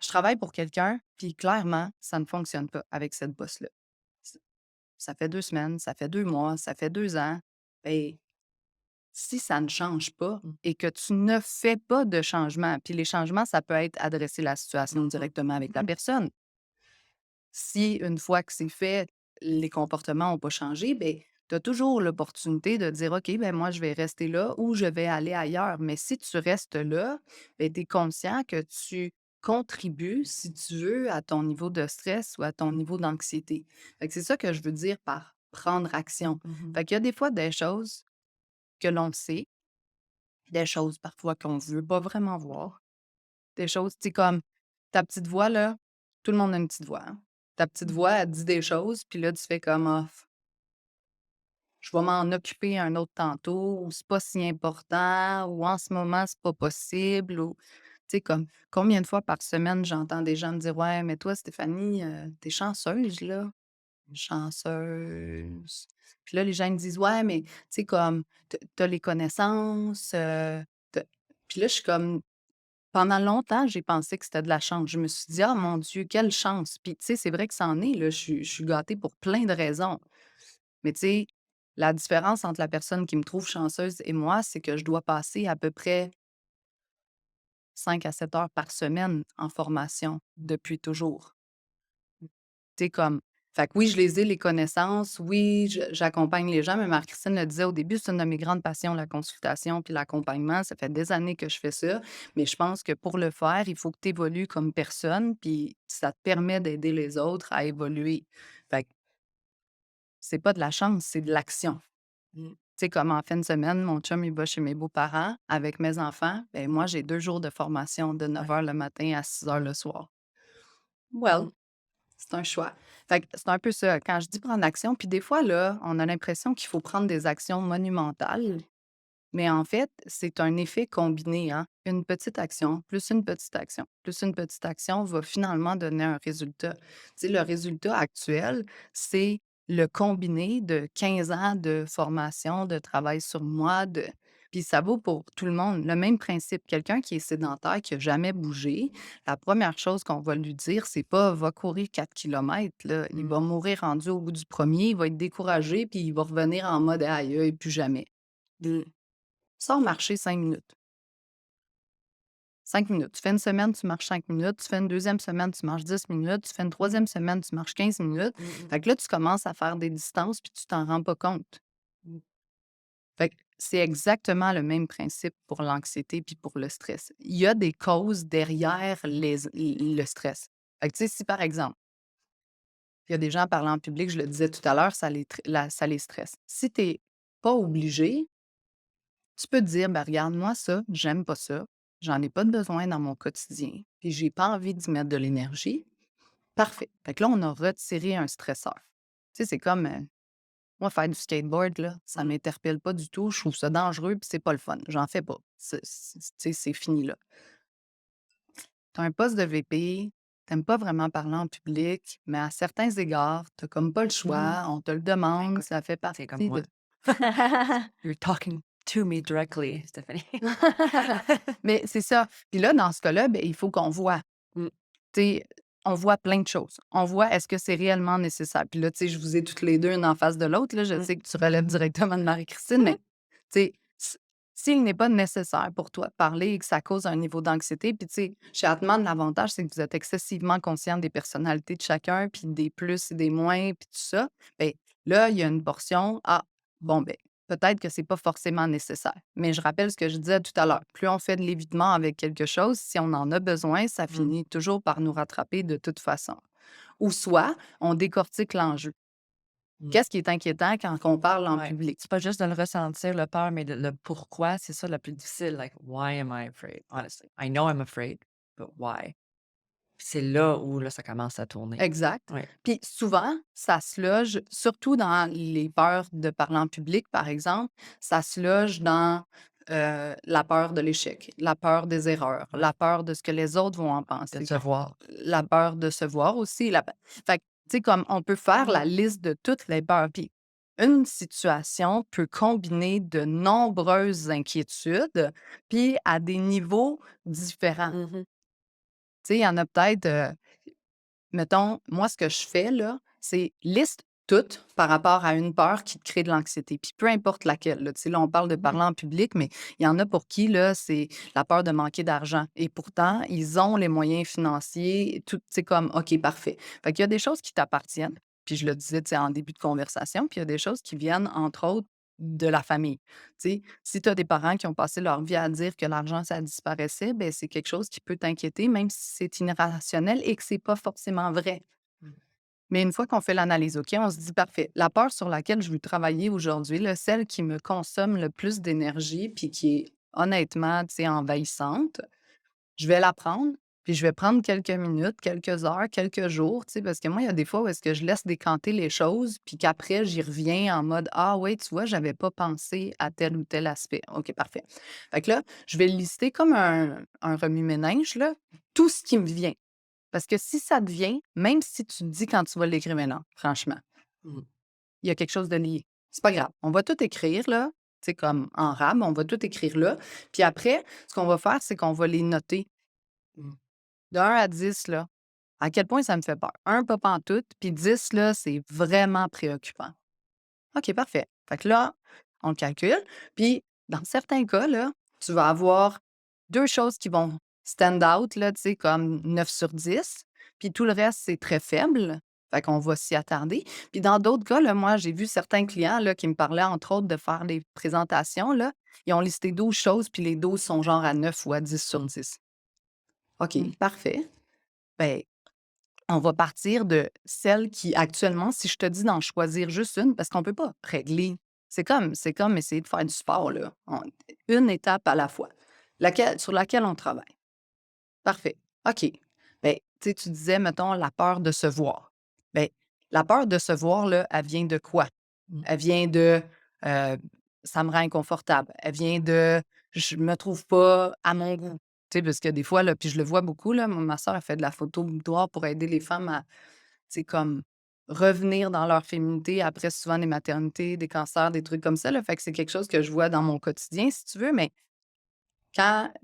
Je travaille pour quelqu'un, puis clairement, ça ne fonctionne pas avec cette boss-là. Ç Ça fait 2 semaines, ça fait 2 mois, ça fait 2 ans. Beh, si ça ne change pas Mmh. et que tu ne fais pas de changement, puis les changements, ça peut être adresser la situation Mmh. directement avec la Mhm. personne. Si une fois que c'est fait, les comportements n'ont pas changé, ben tu as toujours l'opportunité de dire: «OK, ben moi, je vais rester là ou je vais aller ailleurs». Mais si tu restes là, ben tu es conscient que tu contribues, si tu veux, à ton niveau de stress ou à ton niveau d'anxiété. Fait que c'est ça que je veux dire par prendre action. Mmh. Fait qu'il y a des fois des choses que l'on sait, des choses parfois qu'on ne veut pas vraiment voir. Des choses, tu sais, comme ta petite voix, là, tout le monde a une petite voix, hein. Ta petite Mhm. voix, elle dit des choses, puis là, tu fais comme: «Ah, je vais m'en occuper un autre tantôt» ou «C'est pas si important» ou «En ce moment, c'est pas possible» ou tu sais, comme combien de fois par semaine j'entends des gens me dire: «Ouais, mais toi, Stéphanie, tu chanceuse, là, chanceuse». Puis là, les gens me disent: «Ouais, mais tu sais, comme tu les connaissances, tu puis là, je suis comme pendant longtemps, j'ai pensé que c'était de la chance. Je me suis dit: «Ah mon Dieu, quelle chance!» Puis tu sais, c'est vrai que ça en est, là, je suis gâtée pour plein de raisons. Mais tu sais, la différence entre la personne qui me trouve chanceuse et moi, c'est que je dois passer à peu près 5 à 7 heures par semaine en formation depuis toujours. Tu sais, comme fait que oui, je les ai les connaissances, oui, j'accompagne les gens, mais Marie-Christine le disait au début, c'est une de mes grandes passions, la consultation puis l'accompagnement. Ça fait des années que je fais ça, mais je pense que pour le faire, il faut que tu évolues comme personne, puis ça te permet d'aider les autres à évoluer. Fait que c'est pas de la chance, c'est de l'action. Mmh. Tu sais, comme en fin de semaine, mon chum, il va chez mes beaux-parents avec mes enfants, ben moi, j'ai 2 jours de formation de Ouais. 9 heures le matin à 6 heures le soir. Well, Mmh. c'est un choix. Fait que c'est un peu ça, quand je dis prendre action, puis des fois, là, on a l'impression qu'il faut prendre des actions monumentales, mais en fait, c'est un effet combiné, hein. Une petite action, plus une petite action, plus une petite action va finalement donner un résultat. Tu sais, le résultat actuel, c'est le combiné de 15 ans de formation, de travail sur moi, puis ça vaut pour tout le monde. Le même principe, quelqu'un qui est sédentaire, qui a jamais bougé, la première chose qu'on va lui dire, c'est pas: «Va courir 4 kilomètres», là. Il Mmh. va mourir rendu au bout du premier, il va être découragé, puis il va revenir en mode: «Aïe aïe, plus jamais». Mmh. Sors marcher 5 minutes. 5 minutes. Tu fais une semaine, tu marches 5 minutes. Tu fais une deuxième semaine, tu marches 10 minutes. Tu fais une troisième semaine, tu marches 15 minutes. Mmh mh. Fait que là, tu commences à faire des distances puis tu t'en rends pas compte. Mmh. Fait que c'est exactement le même principe pour l'anxiété puis pour le stress. Il y a des causes derrière le stress. Fait que tu sais, si par exemple, il y a des gens parlant en public, je le disais tout à l'heure, ça les stresse. Si tu es pas obligé, tu peux te dire: «Ben regarde, moi ça, j'aime pas ça. J'en ai pas de besoin dans mon quotidien, puis j'ai pas envie d'y mettre de l'énergie». Parfait. Fait que là, on a retiré un stresseur. Tu sais, c'est comme, Moi, faire du skateboard, là, ça m'interpelle pas du tout. Je trouve ça dangereux, puis c'est pas le fun. J'en fais pas. Tu sais, c'est fini, là. Tu as un poste de VP, tu pas vraiment parler en public, mais à certains égards, tu comme pas le choix, on te le demande, Écoute, ça fait c'est comme partie moi. de You're talking to me directly, Stephanie. mais c'est ça. Puis là, dans ce cas-là, ben, il faut qu'on voit. Mmh. Tu sais, on voit plein de choses. On voit est-ce que c'est réellement nécessaire? Puis là, tu sais, je vous ai toutes les 2 une en face de l'autre, là. Je Mmh. sais que tu relèves directement de Marie-Christine, mais tu sais, s'il n'est pas nécessaire pour toi de parler et que ça cause un niveau d'anxiété, puis tu sais, chez Atman, l'avantage, c'est que vous êtes excessivement conscient des personnalités de chacun, puis des plus et des moins, puis tout ça. Bien, là, il y a une portion, ah, bon, ben peut-être que c'est pas forcément nécessaire. Mais je rappelle ce que je disais tout à l'heure. Plus on fait de l'évitement avec quelque chose, si on en a besoin, ça Mmh. finit toujours par nous rattraper de toute façon. Ou soit, on décortique l'enjeu. Mmh. Qu'est-ce qui est inquiétant quand on parle en Ouais. public? C'est pas juste de le ressentir, le peur, mais le pourquoi, c'est ça le plus difficile. Like, why am I afraid? Honestly, I know I'm afraid, but why? Puis c'est là où là, ça commence à tourner. Exact. Ouais. Puis souvent, ça se loge, surtout dans les peurs de parler en public, par exemple, ça se loge dans la peur de l'échec, la peur des erreurs, Ouais. la peur de ce que les autres vont en De penser, se voir. la peur de se voir aussi. Fait que, tu sais, comme on peut faire la liste de toutes les peurs. Puis une situation peut combiner de nombreuses inquiétudes, puis à des niveaux différents. Mmh. Tu sais, il y en a peut-être, mettons, moi, ce que je fais, là, c'est liste toutes par rapport à une peur qui te crée de l'anxiété. Puis peu importe laquelle, là. Tu sais, là, on parle de parler en public, mais il y en a pour qui, là, c'est la peur de manquer d'argent. Et pourtant, ils ont les moyens financiers, tout, c'est comme, OK, parfait. Fait qu'il y a des choses qui t'appartiennent. Puis je le disais, tu sais, en début de conversation, puis il y a des choses qui viennent, entre autres, de la famille. Tu sais, si tu as des parents qui ont passé leur vie à dire que l'argent, ça disparaissait, ben c'est quelque chose qui peut t'inquiéter, même si c'est irrationnel et que c'est pas forcément vrai. Mmh. Mais une fois qu'on fait l'analyse, OK, on se dit: «Parfait, la peur sur laquelle je veux travailler aujourd'hui, là, celle qui me consomme le plus d'énergie puis qui est honnêtement, tu sais, envahissante, je vais la prendre, puis je vais prendre quelques minutes, quelques heures, quelques jours», tu sais, parce que moi, il y a des fois où est-ce que je laisse décanter les choses puis qu'après j'y reviens en mode: «Ah oui, tu vois, j'avais pas pensé à tel ou tel aspect». OK, parfait. Fait que là, je vais lister comme un remue-ménage, là, tout ce qui me vient. Parce que si ça te vient, même si tu te dis quand tu vas l'écrire mais non, franchement, Mmh. il y a quelque chose de lié. C'est pas grave. On va tout écrire là, tu sais, comme en rab, on va tout écrire là. Puis après, ce qu'on va faire, c'est qu'on va les noter Mmh. de 1 à 10 là. À quel point ça me fait peur? 1, pas pantoute, puis 10 là, c'est vraiment préoccupant. OK, parfait. Fait que là, on le calcule. Puis dans certains cas, là, tu vas avoir 2 choses qui vont stand out, là, tu sais, comme 9 sur 10. Puis tout le reste, c'est très faible. Fait qu'on va s'y attarder. Puis dans d'autres cas, là, moi, j'ai vu certains clients là, qui me parlaient, entre autres, de faire des présentations. Là. Ils ont listé 12 choses, puis les 12 sont genre à 9 ou à 10 sur 10. OK, Mmh. parfait. Ben, on va partir de celle qui, actuellement, si je te dis d'en choisir juste une, parce qu'on ne peut pas régler. C'est comme essayer de faire du sport, là. Une étape à la fois. Sur laquelle on travaille. Parfait. OK. Bien, tu sais, tu disais, mettons, la peur de se voir. Bien, la peur de se voir, là, elle vient de quoi? Mmh. Elle vient de euh, ça me rend inconfortable. Elle vient de je me trouve pas à mon goût. Tu sais, parce que des fois, là, puis je le vois beaucoup, là, ma soeur a fait de la photo boudoir pour aider les femmes à, tu sais, comme revenir dans leur féminité après souvent des maternités, des cancers, des trucs comme ça. Là. Fait que c'est quelque chose que je vois dans mon quotidien, si tu veux, mais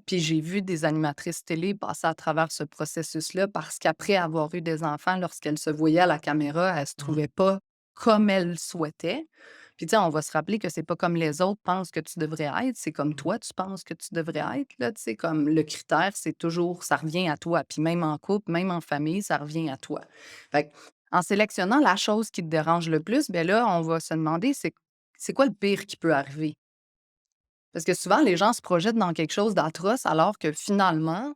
puis j'ai vu des animatrices télé passer à travers ce processus-là parce qu'après avoir eu des enfants, lorsqu'elles se voyaient à la caméra, elles se Mmh. trouvaient pas comme elles souhaitaient. Puis, tu sais, on va se rappeler que c'est pas comme les autres pensent que tu devrais être, c'est comme toi, tu penses que tu devrais être, là, tu sais, comme le critère, c'est toujours, ça revient à toi. Puis même en couple, même en famille, ça revient à toi. Fait que, en sélectionnant la chose qui te dérange le plus, ben là, on va se demander, c'est quoi le pire qui peut arriver? Parce que souvent, les gens se projettent dans quelque chose d'atroce alors que finalement,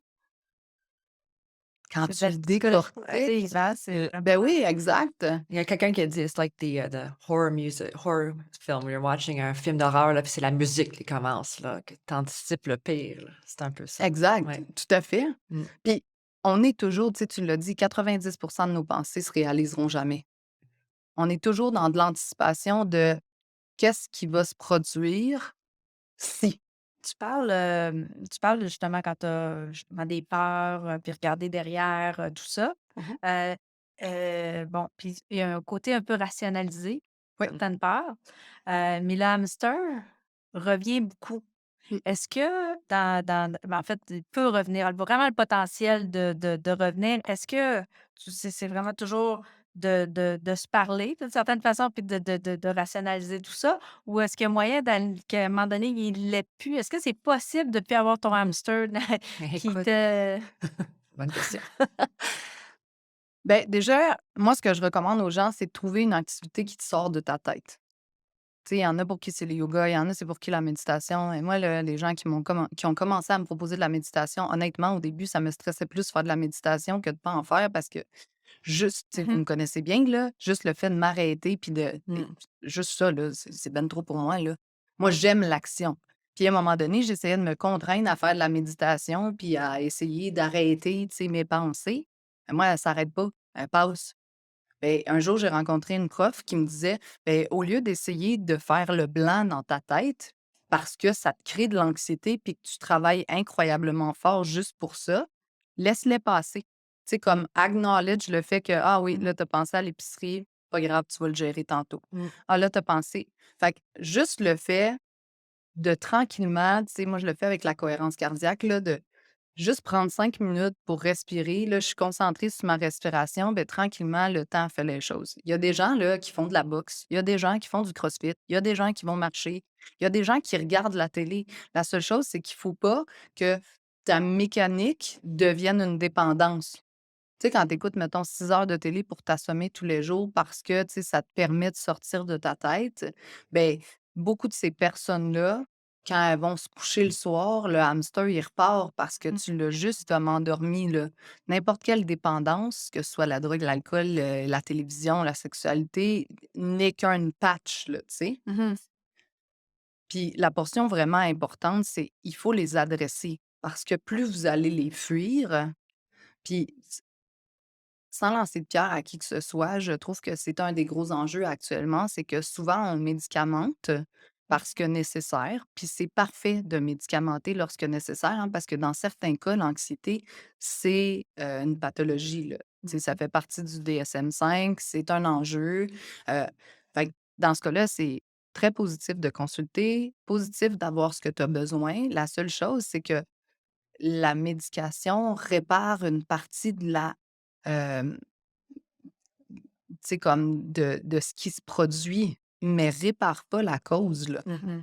quand C'est de tu la le psychologie décortiques positive, c'est ben oui, exact. il y a quelqu'un qui a dit: «It's like the horror music horror film». You're watching un film d'horreur, là, puis c'est la musique qui commence, là, que tu anticipes le pire, là. C'est un peu ça. Exact, Ouais. tout à fait. Mmh. Puis on est toujours, tu sais, tu l'as dit, 90 de nos pensées se réaliseront jamais. on est toujours dans de l'anticipation de qu'est-ce qui va se produire si. Tu parles justement quand tu as justement des peurs, puis regarder derrière, tout ça. Mmh. Heu bon, puis il y a un côté un peu rationalisé, Oui. certaines peurs, mais le hamster revient beaucoup. Mmh. Est-ce que en fait, il peut revenir, elle a vraiment le potentiel de revenir. Est-ce que c'est vraiment toujours de se parler d'une certaine façon, puis de rationaliser tout ça? Ou est-ce qu'il y a moyen qu'à un moment donné, il l'ait plus? Est-ce que c'est possible de plus avoir ton hamster qui Écoute, te bonne question. Ben déjà, moi, ce que je recommande aux gens, c'est de trouver une activité qui te sort de ta tête. Tu sais, il y en a pour qui c'est le yoga, il y en a, c'est pour qui la méditation. Et moi, là, les gens qui ont commencé à me proposer de la méditation, honnêtement, au début, ça me stressait plus de faire de la méditation que de pas en faire parce que juste, tu sais, vous Mmh me connaissez bien, là, juste le fait de m'arrêter puis mh. juste ça, là, c'est ben trop pour moi, là. Moi, j'aime l'action. Puis à un moment donné, j'essayais de me contraindre à faire de la méditation puis à essayer d'arrêter, tu sais, mes pensées. Mais moi, elle s'arrête pas, elle passe. Beh, un jour, j'ai rencontré une prof qui me disait: «Beh, au lieu d'essayer de faire le blanc dans ta tête, parce que ça te crée de l'anxiété puis que tu travailles incroyablement fort juste pour ça, laisse-les passer». Tu sais, comme acknowledge le fait que: «Ah oui, Mmh. là, tu as pensé à l'épicerie, pas grave, tu vas le gérer tantôt. Mmh. Ah là, tu as pensé». Fait que juste le fait de tranquillement, tu sais, moi, je le fais avec la cohérence cardiaque, là, de juste prendre 5 minutes pour respirer. Là, je suis concentrée sur ma respiration. Ben tranquillement, le temps fait les choses. Il y a des gens là, qui font de la boxe. Il y a des gens qui font du crossfit. Il y a des gens qui vont marcher. Il y a des gens qui regardent la télé. La seule chose, c'est qu'il ne faut pas que ta mécanique devienne une dépendance. Tu sais, quand tu écoutes, mettons, 6 heures de télé pour t'assommer tous les jours parce que, tu sais, ça te permet de sortir de ta tête, ben beaucoup de ces personnes-là, quand elles vont se coucher le soir, le hamster, il repart parce que Mmh. tu l'as justement endormi, là. N'importe quelle dépendance, que ce soit la drogue, l'alcool, la télévision, la sexualité, n'est qu'un patch, là, tu sais. Mmh. Puis la portion vraiment importante, c'est il faut les adresser parce que plus vous allez les fuir, puis sans lancer de pierre à qui que ce soit, je trouve que c'est un des gros enjeux actuellement, c'est que souvent on médicamente parce que nécessaire, puis c'est parfait de médicamenter lorsque nécessaire, hein, parce que dans certains cas, l'anxiété, c'est une pathologie, là. Tu sais, ça fait partie du DSM-5, c'est un enjeu. Euh, fait que dans ce cas-là, c'est très positif de consulter, positif d'avoir ce que tu as besoin. La seule chose, c'est que la médication répare une partie de la, hem, tu sais, comme de ce qui se produit, mais répare pas la cause, là. Mmh.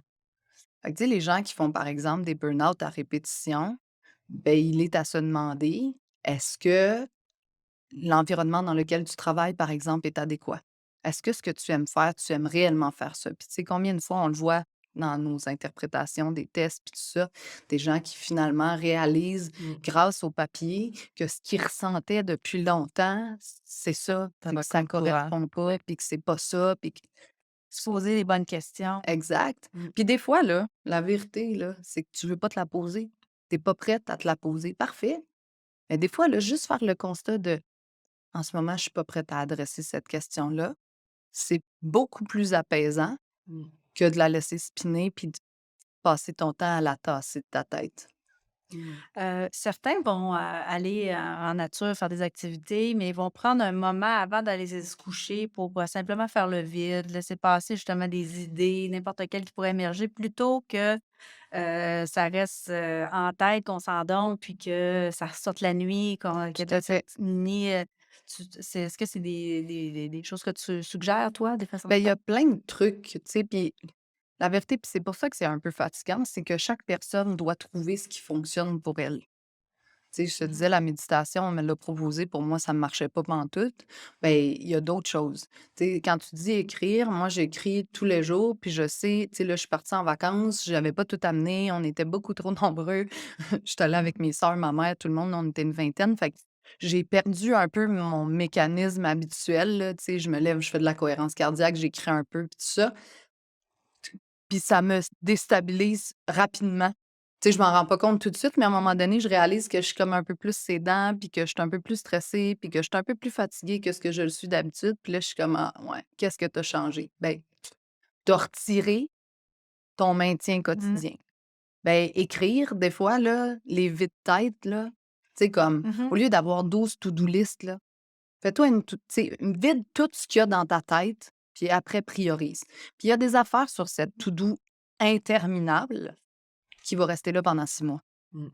Fait que, tu sais, les gens qui font, par exemple, des burn-out à répétition, ben il est à se demander, est-ce que l'environnement dans lequel tu travailles, par exemple, est adéquat? Est-ce que ce que tu aimes faire, tu aimes réellement faire ça? Puis tu sais, combien de fois on le voit dans nos interprétations des tests, puis tout ça, des gens qui finalement réalisent, Mmh. grâce au papier, que ce qu'ils ressentaient depuis longtemps, c'est ça, Ça puis va que ça ne contre-courant. correspond pas, puis que c'est pas ça, puis que Se poser les bonnes questions. exact. Mmh. Puis des fois, là, la vérité, là, c'est que tu veux pas te la poser. Tu pas prête à te la poser. Parfait. Mais des fois, là, juste faire le constat de en ce moment, je suis pas prête à adresser cette question-là. C'est beaucoup plus apaisant Mmh. que de la laisser spinner puis de passer ton temps à la tasser de ta tête. Mmh. Certains vont, aller, en nature, faire des activités, mais ils vont prendre un moment avant d'aller se coucher pour, simplement faire le vide, laisser passer justement des idées, n'importe quelles qui pourraient émerger plutôt que, ça reste, en tête, qu'on s'endorme puis que ça ressorte la nuit, qu'il y Tout ait de à cette fait. nuit, est-ce que c'est des choses que tu suggères, toi, des façons de Ben il y faire? a plein de trucs, tu sais, puis la vérité, puis c'est pour ça que c'est un peu fatigant, c'est que chaque personne doit trouver ce qui fonctionne pour elle. Tu sais, je te Mmh. disais, la méditation, on me l'a proposé, pour moi, ça ne marchait pas pantoute. Ben il y a d'autres choses. Tu sais, quand tu dis écrire, moi, j'écris tous les jours, puis je sais, tu sais, là, je suis partie en vacances, j'avais pas tout amené, on était beaucoup trop nombreux. Je suis allée avec mes sœurs, ma mère, tout le monde, on était une vingtaine. Fait que j'ai perdu un peu mon mécanisme habituel, là. Tu sais, je me lève, je fais de la cohérence cardiaque, j'écris un peu, puis tout ça. Puis ça me déstabilise rapidement. Tu sais, je m'en rends pas compte tout de suite, mais à un moment donné, je réalise que je suis comme un peu plus sédent, puis que je suis un peu plus stressée, puis que je suis un peu plus fatiguée que ce que je le suis d'habitude. Puis là, je suis comme: «Ah ouais, qu'est-ce que tu as changé?» Ben, tu as retiré ton maintien Mmh. quotidien. Ben, écrire, des fois, là, les vides-têtes, là, tu sais, comme, Mmh. au lieu d'avoir 12 to-do list, là, fais-toi tu sais, vide tout ce qu'il y a dans ta tête, puis après priorise. Puis il y a des affaires sur cette to-do interminable qui va rester là pendant 6 mois.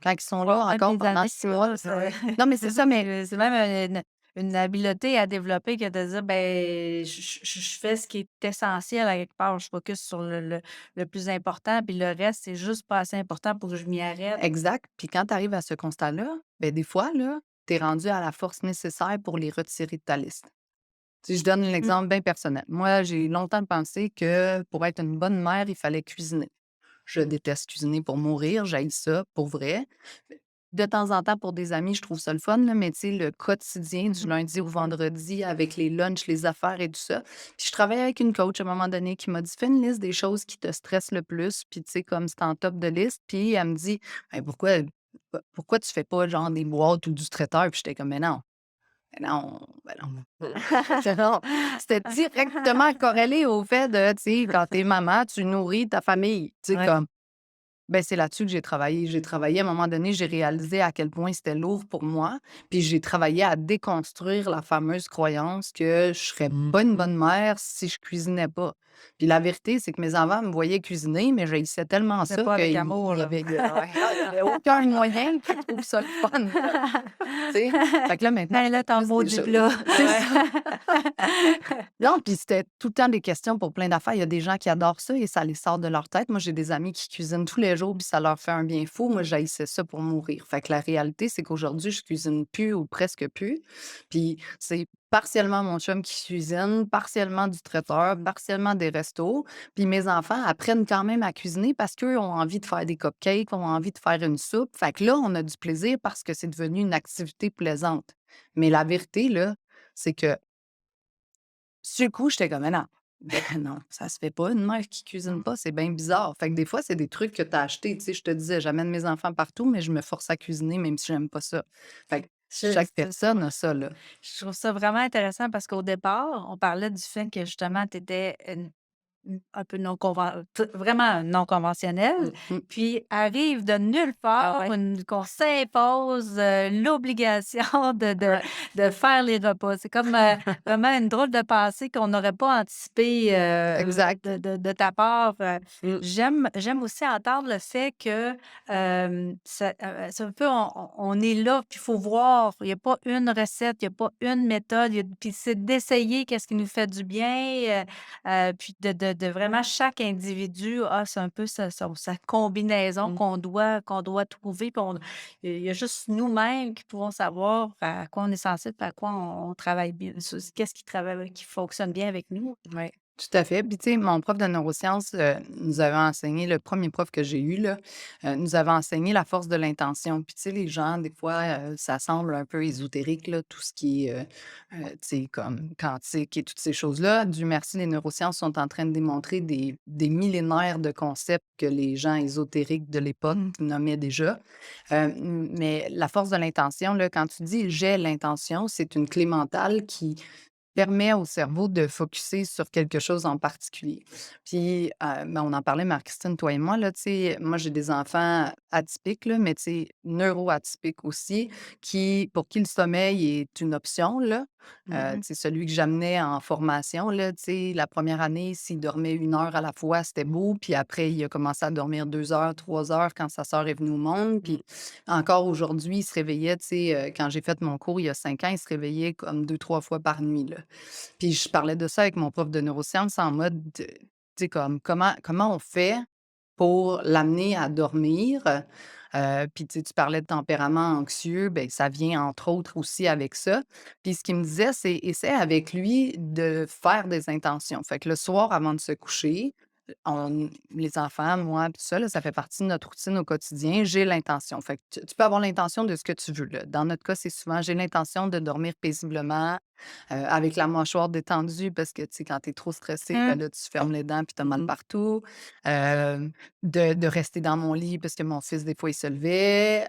Quand ils sont là Voire même encore des pendant années, 6 mois, ça ouais. non, mais c'est C'est ça, ça, mais c'est même une habileté à développer que de dire: «Ben, je fais ce qui est essentiel à quelque part. Je focus sur le plus important, puis le reste, c'est juste pas assez important pour que je m'y arrête». exact. Puis quand tu arrives à ce constat-là, ben des fois, là, tu es rendu à la force nécessaire pour les retirer de ta liste. Si je donne un Mmh. exemple bien personnel. Moi, j'ai longtemps pensé que pour être une bonne mère, il fallait cuisiner. Je déteste cuisiner pour mourir, j'haïs ça, pour vrai. De temps en temps, pour des amis, je trouve ça le fun, là, mais tu sais, le quotidien du lundi au vendredi avec les lunchs, les affaires et tout ça. Puis je travaillais avec une coach à un moment donné qui m'a dit: «Fais une liste des choses qui te stressent le plus», puis tu sais, comme c'est en top de liste. Puis elle me dit: «Hey, pourquoi tu fais pas genre des boîtes ou du traiteur?» Puis j'étais comme: «Mais non, mais non, ben non». J'étais non, c'était directement corrélé au fait de, tu sais, quand t'es maman, tu nourris ta famille. Tu sais, Ouais. comme ben, c'est là-dessus que j'ai travaillé. J'ai travaillé à un moment donné, j'ai réalisé à quel point c'était lourd pour moi, puis j'ai travaillé à déconstruire la fameuse croyance que je serais pas une bonne mère si je cuisinais pas. Puis la vérité, c'est que mes enfants me voyaient cuisiner, mais j'haïssais tellement C'est ça pas avec qu'il amour, y là. avait il y avait aucun moyen qu'ils trouvent ça le fun, là, tu sais? Fait que là, maintenant, Ben là, ton plus des maudit choses plat. c'est Ouais. ça. Non, puis c'était tout le temps des questions pour plein d'affaires. Il y a des gens qui adorent ça et ça les sort de leur tête. Moi, j'ai des amis qui cuisinent tous les jours puis ça leur fait un bien fou. Moi, j'haïssais ça pour mourir. Fait que la réalité, c'est qu'aujourd'hui, je cuisine plus ou presque plus. Puis c'est partiellement mon chum qui cuisine, partiellement du traiteur, partiellement des restos. Puis mes enfants apprennent quand même à cuisiner parce qu'eux ont envie de faire des cupcakes, ont envie de faire une soupe. Fait que là, on a du plaisir parce que c'est devenu une activité plaisante. Mais la vérité, là, c'est que sur le coup, j'étais comme: «Mais non, ben non, ça se fait pas une mère qui cuisine pas, c'est bien bizarre». Fait que des fois, c'est des trucs que tu as achetés, tu sais, je te disais, j'amène mes enfants partout, mais je me force à cuisiner même si j'aime pas ça. Fait que Je chaque c'est personne a ça, là. je trouve ça vraiment intéressant parce qu'au départ, on parlait du fait que justement tu étais un peu vraiment non conventionnelle, Mmh mh. puis arrive de nulle Ah part ouais. une qu'on s'impose, l'obligation Ouais. de faire les repas. C'est comme, vraiment une drôle de pensée qu'on n'aurait pas anticipé, Exact. de ta part. Mmh. J'aime aussi entendre le fait que, c'est un peu on est là, puis il faut voir. Il y a pas une recette, il y a pas une méthode, il y a puis c'est d'essayer qu'est-ce qui nous fait du bien, puis de vraiment chaque individu a c'est un peu sa combinaison Mmh. qu'on doit trouver, puis il y a juste nous-mêmes qui pouvons savoir à quoi on est sensible, puis à quoi on travaille bien qu'est-ce qui travaille qui fonctionne bien avec nous. Ouais. Tout à fait. Puis, tu sais, mon prof de neurosciences, nous avait enseigné le premier prof que j'ai eu, là, nous avait enseigné la force de l'intention. Puis, tu sais, les gens, des fois, ça semble un peu ésotérique, là, tout ce qui est, tu sais, comme quantique et toutes ces choses-là. Dieu merci, les neurosciences sont en train de démontrer des millénaires de concepts que les gens ésotériques de l'époque Mmh. nommaient déjà. Mais la force de l'intention, là, quand tu dis j'ai l'intention, c'est une clé mentale qui permet au cerveau de focuser sur quelque chose en particulier. Puis, ben, on en parlait, Marie-Christine, toi et moi, là, tu sais, moi, j'ai des enfants atypiques, là, mais tu sais, neuroatypiques aussi, pour qui le sommeil est une option, là. Mmh. Tu sais, celui que j'amenais en formation, là, tu sais, la première année, s'il dormait 1 heure à la fois, c'était beau, puis après, il a commencé à dormir 2 heures, 3 heures quand sa sœur est venue au monde, Mmh. puis encore aujourd'hui, il se réveillait, tu sais, quand j'ai fait mon cours il y a 5 ans, il se réveillait comme 2 3 fois par nuit, là. Puis je parlais de ça avec mon prof de neurosciences en mode, tu sais, comme comment on fait pour l'amener à dormir? Puis tu sais, tu parlais de tempérament anxieux, ben ça vient entre autres aussi avec ça. Puis ce qu'il me disait, c'est essaie avec lui de faire des intentions. Fait que le soir avant de se coucher, Les enfants, moi, tout ça, là, ça fait partie de notre routine au quotidien. J'ai l'intention. Fait que tu peux avoir l'intention de ce que tu veux, là. Dans notre cas, c'est souvent: «J'ai l'intention de dormir paisiblement, avec la mâchoire détendue», parce que, tu sais, quand tu es trop stressé, ben Mmh. là, tu fermes les dents puis tu as mal Mmh. partout. De rester dans mon lit parce que mon fils, des fois, il se levait.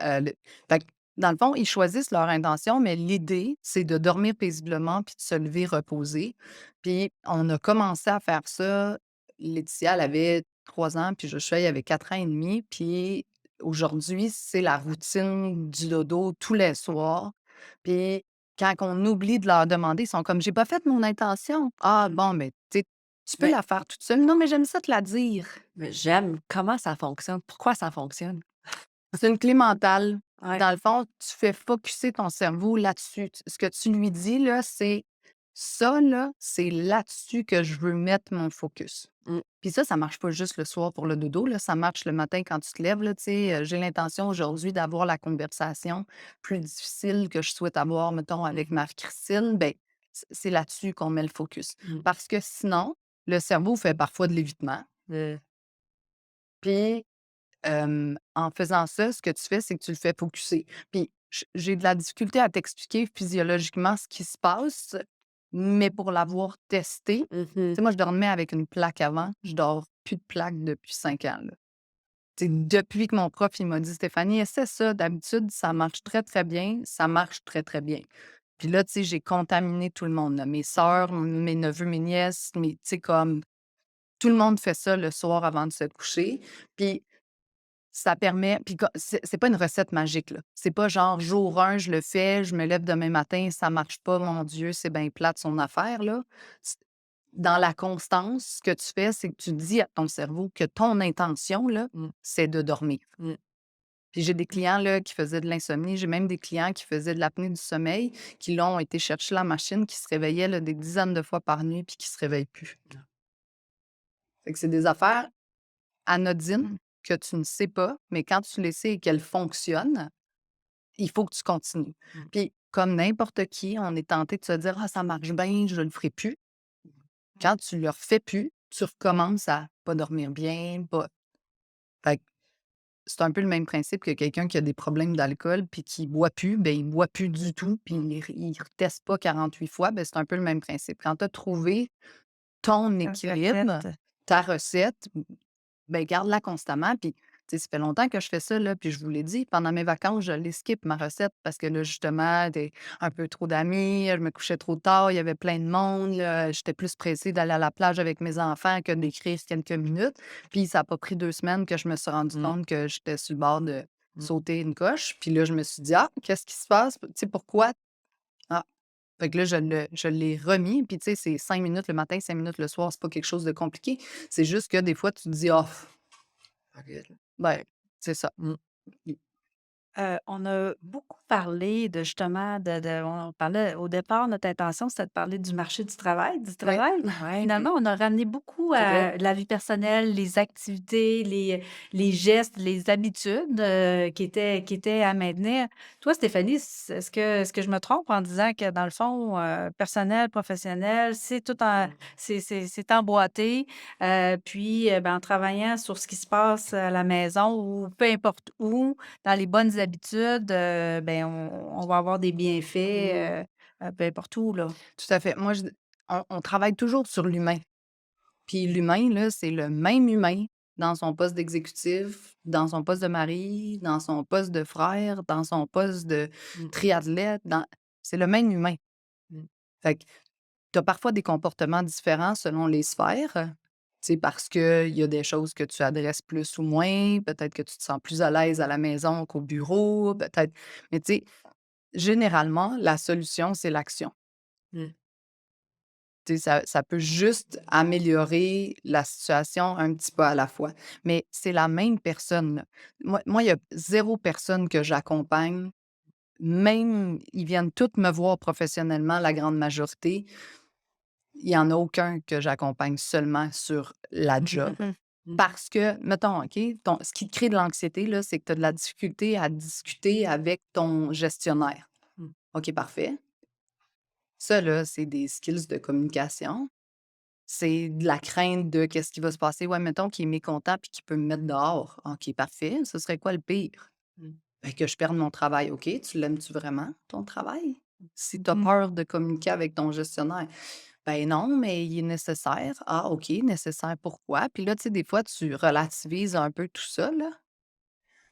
Fait que, dans le fond, ils choisissent leur intention, mais l'idée, c'est de dormir paisiblement puis de se lever reposé. Puis on a commencé à faire ça. Laetitia, elle avait 3 ans, puis Joshua, il avait 4 ans et demi. Puis aujourd'hui, c'est la routine du dodo tous les soirs. Puis quand on oublie de leur demander, ils sont comme: «J'ai pas fait mon intention». «Ah bon, mais tu sais, tu peux Mais la faire toute seule». «Non, mais j'aime ça te la dire». mais j'aime comment ça fonctionne, pourquoi ça fonctionne. C'est une clé mentale. Ouais. Dans le fond, tu fais focusser ton cerveau là-dessus. Ce que tu lui dis, là, c'est: «Ça, là, c'est là-dessus que je veux mettre mon focus». Mmh. Puis ça marche pas juste le soir pour le dodo, là, ça marche le matin quand tu te lèves, là, tu sais, «J'ai l'intention aujourd'hui d'avoir la conversation plus difficile que je souhaite avoir, mettons, avec Mmh. Marie-Christine», ben, c'est là-dessus qu'on met le focus. Mmh. Parce que sinon, le cerveau fait parfois de l'évitement, puis en faisant ça, ce que tu fais, c'est que tu le fais focusser. Puis j'ai de la difficulté à t'expliquer physiologiquement ce qui se passe, mais pour l'avoir testé, tu Mmh. sais, moi, je dormais avec une plaque avant, je dors plus de plaque depuis 5 ans, là. Tu sais, depuis que mon prof, il m'a dit: «Stéphanie, essaie ça, d'habitude, ça marche très, très bien, ça marche très, très bien». Puis là, tu sais, j'ai contaminé tout le monde, là, mes sœurs, mes neveux, mes nièces, tu sais, comme tout le monde fait ça le soir avant de se coucher. Puis ça permet puis co c'est pas une recette magique, là. C'est pas genre jour 1 je le fais, je me lève demain matin, ça marche pas, mon Dieu, c'est bien plate son affaire, là. C Dans la constance, ce que tu fais, c'est que tu dis à ton cerveau que ton intention, là, Mmh. c'est de dormir. Mmh. Puis j'ai des clients, là, qui faisaient de l'insomnie, j'ai même des clients qui faisaient de l'apnée du sommeil, qui là, ont été chercher la machine, qui se réveillaient, là, des dizaines de fois par nuit puis qui se réveillent plus. Fait que c'est des affaires anodines que tu ne sais pas, mais quand tu les sais et qu'elles fonctionnent, il faut que tu continues. Mmh. Puis, comme n'importe qui, on est tenté de se dire: «Ah, ça marche bien, je le ferai plus». Quand tu le refais plus, tu recommences à pas dormir bien, pas fait que c'est un peu le même principe que quelqu'un qui a des problèmes d'alcool puis qui boit plus, ben il boit plus du tout, puis il reteste pas 48 fois, ben c'est un peu le même principe. Quand tu as trouvé ton La équilibre, recette. ta recette, ben garde-la constamment, puis tu sais, ça fait longtemps que je fais ça, là, puis je vous l'ai dit, pendant mes vacances, je les skip ma recette parce que là, justement, des un peu trop d'amis, je me couchais trop tard, il y avait plein de monde, là, j'étais plus pressée d'aller à la plage avec mes enfants que d'écrire quelques minutes. Puis ça a pas pris 2 semaines que je me suis rendu Mmh. compte que j'étais sur le bord de Mmh. sauter une coche. Puis là, je me suis dit: «Ah, qu'est-ce qui se passe? Tu sais, pourquoi?» Ah, fait que là, je l'ai remis, puis tu sais, c'est 5 minutes le matin, 5 minutes le soir, c'est pas quelque chose de compliqué. C'est juste que des fois, tu te dis: «Ah, ben, c'est ça». Mmh. On a beaucoup parlé de justement on parlait au départ, notre intention, c'était de parler du marché du travail, du Oui, travail. Ouais, Finalement, on a ramené beaucoup c'est vrai. à la vie personnelle, les activités, les gestes, les habitudes, qui étaient à maintenir. Toi, Stéphanie, est-ce que je me trompe en disant que dans le fond, personnel, professionnel, c'est tout en Mmh. c'est emboîté, puis, ben, en travaillant sur ce qui se passe à la maison ou peu importe où, dans les bonnes habitudes, ben, on va avoir des bienfaits, peu importe où, là. tout à fait. Moi, on travaille toujours sur l'humain. Puis l'humain, là, c'est le même humain dans son poste d'exécutif, dans son poste de mari, dans son poste de frère, dans son poste de Mmh. triathlète, c'est le même humain. Mmh. Fait que tu as parfois des comportements différents selon les sphères. C'est parce qu'il y a des choses que tu adresses plus ou moins, peut-être que tu te sens plus à l'aise à la maison qu'au bureau, peut-être. Mais tu sais, généralement, la solution, c'est l'action. Mmh. Tu sais, ça peut juste améliorer la situation un petit peu à la fois. Mais c'est la même personne, là. Moi, il y a 0 personne que j'accompagne, même ils viennent toutes me voir professionnellement, la grande majorité. Il y en a aucun que j'accompagne seulement sur la job. Mmh. Parce que, mettons, OK, ce qui te crée de l'anxiété, là, c'est que tu as de la difficulté à discuter avec ton gestionnaire. Mmh. OK, parfait. Ça, là, c'est des skills de communication. C'est de la crainte de qu'est-ce qui va se passer. Ouais, mettons qu'il est mécontent puis qu'il peut me mettre dehors. OK, parfait. Ce serait quoi le pire? Mmh. Ben, que je perde mon travail. OK, tu l'aimes-tu vraiment, ton travail? Si tu as Mmh. peur de communiquer avec ton gestionnaire, ben non, mais il est nécessaire. Ah, OK, nécessaire pourquoi? Puis là, tu sais, des fois, tu relativises un peu tout ça, là.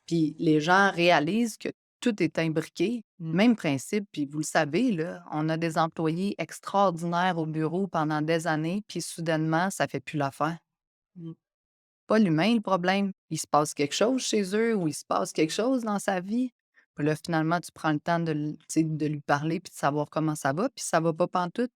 Puis les gens réalisent que tout est imbriqué. Mmh. Même principe, puis vous le savez, là, on a des employés extraordinaires au bureau pendant des années, puis soudainement, ça fait plus l'affaire. Mmh. Pas l'humain le problème. Il se passe quelque chose chez eux ou il se passe quelque chose dans sa vie. Puis là, finalement, tu prends le temps tu sais, de lui parler puis de savoir comment ça va, puis ça va pas pantoute.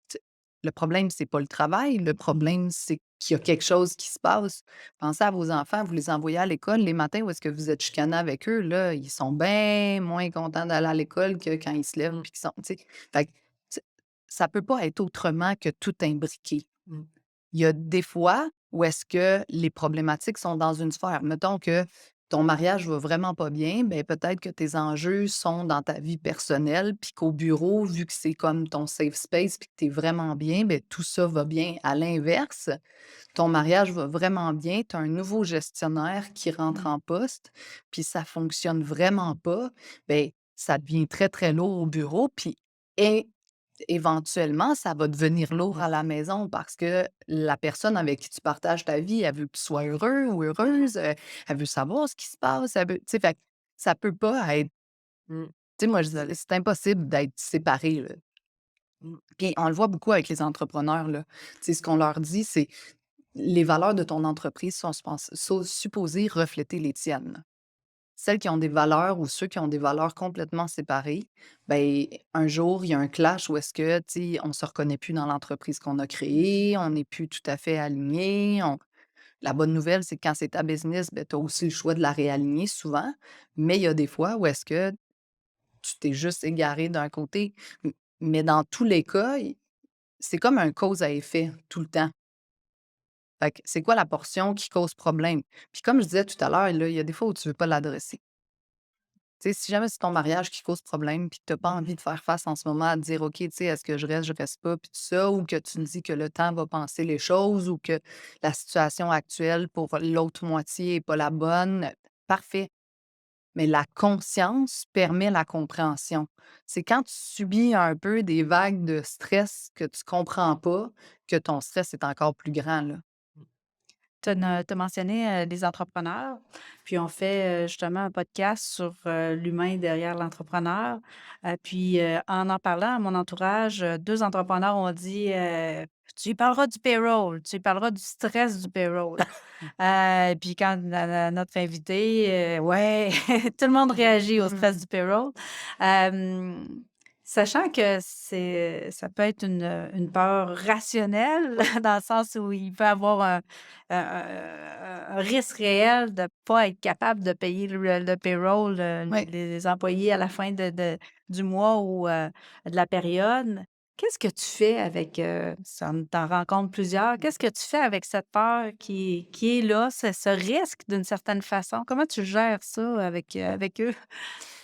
Tu Le problème, c'est pas le travail. Le problème, c'est qu'il y a quelque chose qui se passe. Pensez à vos enfants, vous les envoyez à l'école les matins où est-ce que vous êtes chicanés avec eux, là, ils sont bien moins contents d'aller à l'école que quand ils se lèvent Mmh. puis qu'ils sont, tu sais? Fait que, tu ça peut pas être autrement que tout imbriqué. Mmh. Il y a des fois où est-ce que les problématiques sont dans une sphère. Mettons que ton mariage va vraiment pas bien, ben peut-être que tes enjeux sont dans ta vie personnelle, puis qu'au bureau, vu que c'est comme ton safe space, puis que tu es vraiment bien, ben tout ça va bien. À l'inverse, ton mariage va vraiment bien, tu as un nouveau gestionnaire qui rentre Mmh. en poste, puis ça fonctionne vraiment pas, ben ça devient très, très lourd au bureau, puis éventuellement, ça va devenir lourd Mmh. à la maison parce que la personne avec qui tu partages ta vie, elle veut que tu sois heureux ou heureuse, elle veut savoir ce qui se passe, elle veut, tu sais, fait que ça peut pas être, Mmh. tu sais, moi, je dis c'est impossible d'être séparé, là. Mmh. Puis on le voit beaucoup avec les entrepreneurs, là. Tu sais, ce qu'on leur dit, c'est: «Les valeurs de ton entreprise sont supposées refléter les tiennes». Celles qui ont des valeurs ou ceux qui ont des valeurs complètement séparées, ben un jour, il y a un clash où est-ce que, tu sais, on se reconnaît plus dans l'entreprise qu'on a créée, on n'est plus tout à fait alignés. La bonne nouvelle, c'est que quand c'est ta business, ben, tu as aussi le choix de la réaligner souvent, mais il y a des fois où est-ce que tu t'es juste égaré d'un côté. Mais dans tous les cas, c'est comme un cause à effet tout le temps. Fait que c'est quoi la portion qui cause problème? Puis comme je disais tout à l'heure, là, il y a des fois où tu veux pas l'adresser. Tu sais, si jamais c'est ton mariage qui cause problème, puis que tu as pas envie de faire face en ce moment à te dire: «OK, tu sais, est-ce que je reste pas?» puis tout ça, ou que tu me dis que le temps va penser les choses ou que la situation actuelle pour l'autre moitié est pas la bonne, parfait. Mais la conscience permet la compréhension. C'est quand tu subis un peu des vagues de stress que tu comprends pas, que ton stress est encore plus grand, là. Tu as mentionné, des entrepreneurs, puis on fait, justement un podcast sur, l'humain derrière l'entrepreneur. En parlant à mon entourage, 2 entrepreneurs ont dit, «Tu lui parleras du payroll, tu lui parleras du stress du payroll». Puis quand notre invité, ouais, tout le monde réagit au stress Mmh. du payroll. Hem, Sachant que ça peut être une peur rationnelle dans le sens où il peut avoir un risque réel de pas être capable de payer le payroll, Ouais. les employés à la fin du mois ou de la période. Qu'est-ce que tu fais avec, ça tu rencontres plusieurs, qu'est-ce que tu fais avec cette peur qui est là, ce risque d'une certaine façon? Comment tu gères ça avec eux?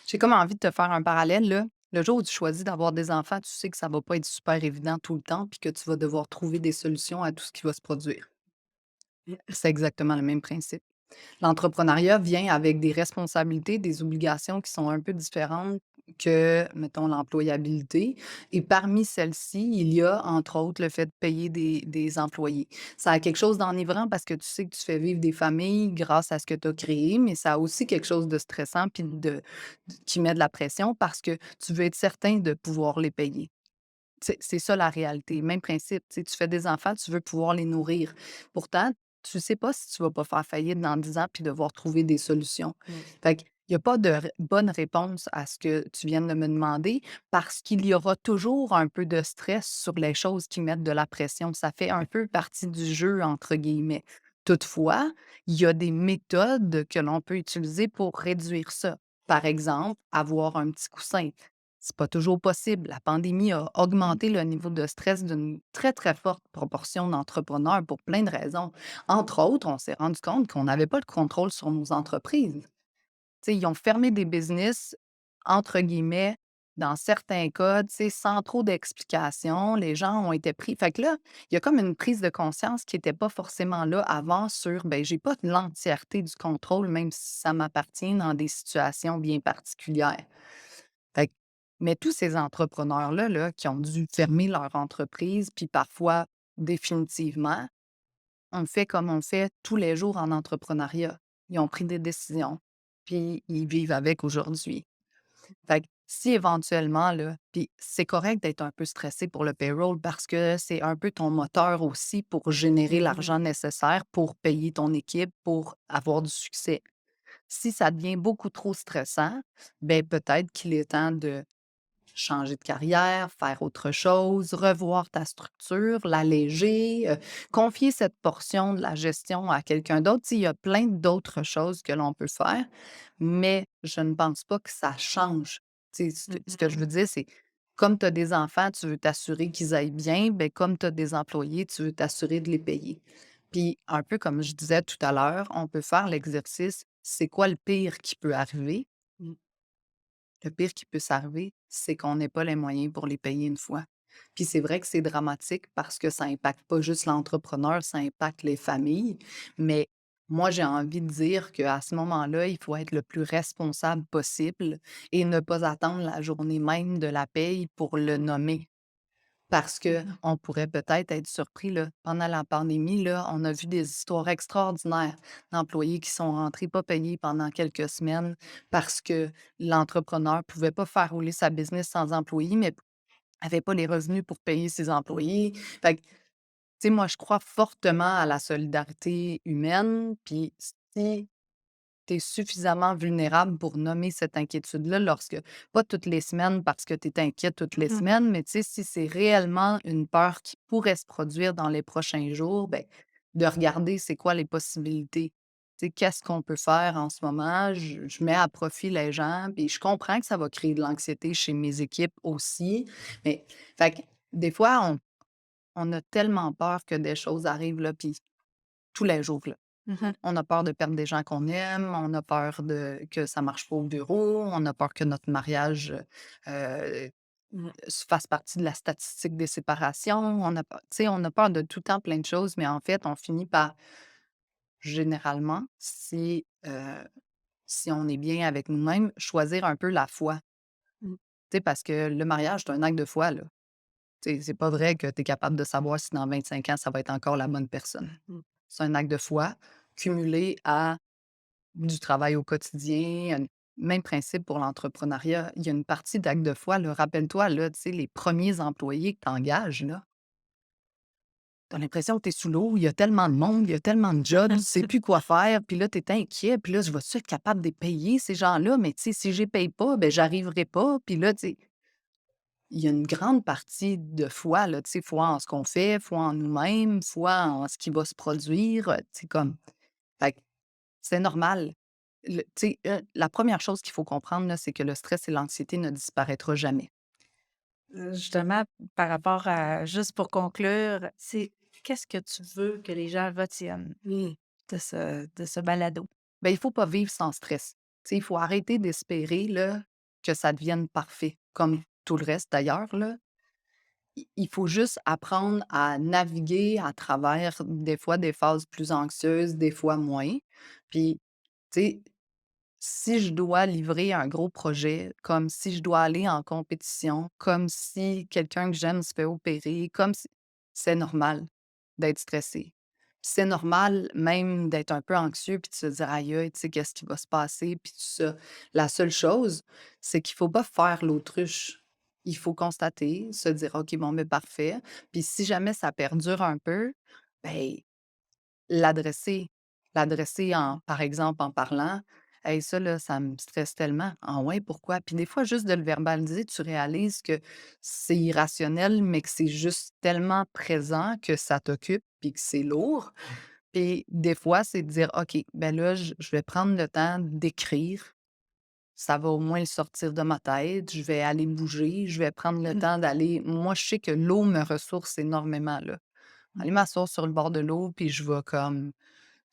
J'ai comme envie de te faire un parallèle, là. Le jour où tu choisis d'avoir des enfants, tu sais que ça va pas être super évident tout le temps, puis que tu vas devoir trouver des solutions à tout ce qui va se produire. C'est exactement le même principe. L'entrepreneuriat vient avec des responsabilités, des obligations qui sont un peu différentes que, mettons, l'employabilité. Et parmi celles-ci, il y a, entre autres, le fait de payer des employés. Ça a quelque chose d'enivrant parce que tu sais que tu fais vivre des familles grâce à ce que tu as créé, mais ça a aussi quelque chose de stressant puis qui met de la pression parce que tu veux être certain de pouvoir les payer. C'est ça la réalité. Même principe, tu sais, tu fais des enfants, tu veux pouvoir les nourrir. Pourtant, tu sais pas si tu vas pas faire faillite dans 10 ans puis devoir trouver des solutions. Mmh. Fait qu'il y a pas de bonne réponse à ce que tu viens de me demander parce qu'il y aura toujours un peu de stress sur les choses qui mettent de la pression. Ça fait un peu partie du «jeu» entre guillemets. Toutefois, il y a des méthodes que l'on peut utiliser pour réduire ça. Par exemple, avoir un petit coussin. C'est pas toujours possible. La pandémie a augmenté le niveau de stress d'une très, très forte proportion d'entrepreneurs pour plein de raisons. Entre autres, on s'est rendu compte qu'on n'avait pas le contrôle sur nos entreprises. Tu sais, ils ont fermé des business, entre guillemets, dans certains cas, tu sais, sans trop d'explications, les gens ont été pris. Fait que là, il y a comme une prise de conscience qui était pas forcément là avant sur, ben, j'ai pas l'entièreté du contrôle, même si ça m'appartient dans des situations bien particulières. Fait que mais tous ces entrepreneurs-là, là, qui ont dû fermer leur entreprise, puis parfois définitivement, on fait comme on fait tous les jours en entrepreneuriat. Ils ont pris des décisions, puis ils vivent avec aujourd'hui. Fait que si éventuellement, là, puis c'est correct d'être un peu stressé pour le payroll parce que c'est un peu ton moteur aussi pour générer Mhm. l'argent nécessaire pour payer ton équipe, pour avoir du succès. Si ça devient beaucoup trop stressant, ben peut-être qu'il est temps de changer de carrière, faire autre chose, revoir ta structure, l'alléger, confier cette portion de la gestion à quelqu'un d'autre. Tu sais, il y a plein d'autres choses que l'on peut faire, mais je ne pense pas que ça change. Tu sais, ce que je Mhm. veux dire, c'est comme tu as des enfants, tu veux t'assurer qu'ils aillent bien, ben comme tu as des employés, tu veux t'assurer de les payer. Puis, un peu comme je disais tout à l'heure, on peut faire l'exercice, c'est quoi le pire qui peut arriver? Le pire qui puisse arriver, c'est qu'on n'ait pas les moyens pour les payer une fois. Puis c'est vrai que c'est dramatique parce que ça impacte pas juste l'entrepreneur, ça impacte les familles. Mais moi, j'ai envie de dire qu'à ce moment-là, il faut être le plus responsable possible et ne pas attendre la journée même de la paye pour le nommer. Parce Mhm. qu'on pourrait peut-être être surpris, là. Pendant la pandémie, là, on a vu des histoires extraordinaires d'employés qui sont rentrés pas payés pendant quelques semaines parce que l'entrepreneur pouvait pas faire rouler sa business sans employés, mais avait pas les revenus pour payer ses employés. Fait que, tu sais, moi, je crois fortement à la solidarité humaine, puis si tu es suffisamment vulnérable pour nommer cette inquiétude-là lorsque pas toutes les semaines parce que tu es inquiète toutes les Mhm. semaines, mais tu sais, si c'est réellement une peur qui pourrait se produire dans les prochains jours, ben, de regarder c'est quoi les possibilités. Tu sais, qu'est-ce qu'on peut faire en ce moment? Je mets à profit les gens, puis je comprends que ça va créer de l'anxiété chez mes équipes aussi. Mais, fait que, des fois, on a tellement peur que des choses arrivent, là, puis tous les jours, là. Mhm. On a peur de perdre des gens qu'on aime, on a peur de que ça marche pas au bureau, on a peur que notre mariage, heu, Mhm. fasse partie de la statistique des séparations. On a peur tu sais, on a peur de tout le temps plein de choses, mais en fait, on finit par généralement, si on est bien avec nous-mêmes, choisir un peu la foi. Mhm. Tu sais, parce que le mariage, c'est un acte de foi, là. Tu sais, c'est pas vrai que tu es capable de savoir si dans 25 ans, ça va être encore la bonne personne. Mhm. C'est un acte de foi cumulé à du travail au quotidien, même principe pour l'entrepreneuriat. Il y a une partie d'acte de foi, là. Rappelle-toi, là, tu sais, les premiers employés que tu engages, là, tu as l'impression que tu es sous l'eau, il y a tellement de monde, il y a tellement de jobs, tu sais plus quoi faire, puis là, tu es inquiet, puis là, je vais-tu être capable de les payer, ces gens-là? Mais tu sais, si je les paye pas, ben j'arriverai pas, puis là, tu sais, il y a une grande partie de foi, là, tu sais, foi en ce qu'on fait, foi en nous-mêmes, foi en ce qui va se produire, tu sais, comme fait que c'est normal. Tu sais, la première chose qu'il faut comprendre, là, c'est que le stress et l'anxiété ne disparaîtra jamais. Justement, par rapport à juste pour conclure, c'est qu'est-ce que tu veux que les gens retiennent de ce balado? Ben, il faut pas vivre sans stress. Tu sais, il faut arrêter d'espérer, là, que ça devienne parfait, comme tout le reste d'ailleurs, là. Il faut juste apprendre à naviguer à travers, des fois, des phases plus anxieuses, des fois moins. Puis, tu sais, si je dois livrer un gros projet, comme si je dois aller en compétition, comme si quelqu'un que j'aime se fait opérer, comme si c'est normal d'être stressé. C'est normal même d'être un peu anxieux puis de se dire: «Aïe aïe, tu sais, qu'est-ce qui va se passer?» puis tout ça. La seule chose, c'est qu'il faut pas faire l'autruche. Il faut constater, se dire: «OK, bon, mais parfait». Puis si jamais ça perdure un peu, ben l'adresser. L'adresser en par exemple, en parlant: «Hey, ça là, ça me stresse tellement». «Ah ouais, pourquoi?» Puis des fois, juste de le verbaliser, tu réalises que c'est irrationnel, mais que c'est juste tellement présent que ça t'occupe puis que c'est lourd. Puis des fois, c'est de dire: «OK, ben là, je vais prendre le temps d'écrire. Ça va au moins le sortir de ma tête. Je vais aller bouger. Je vais prendre le temps d'aller» moi, je sais que l'eau me ressource énormément, là. Aller m'asseoir sur le bord de l'eau, puis je vais comme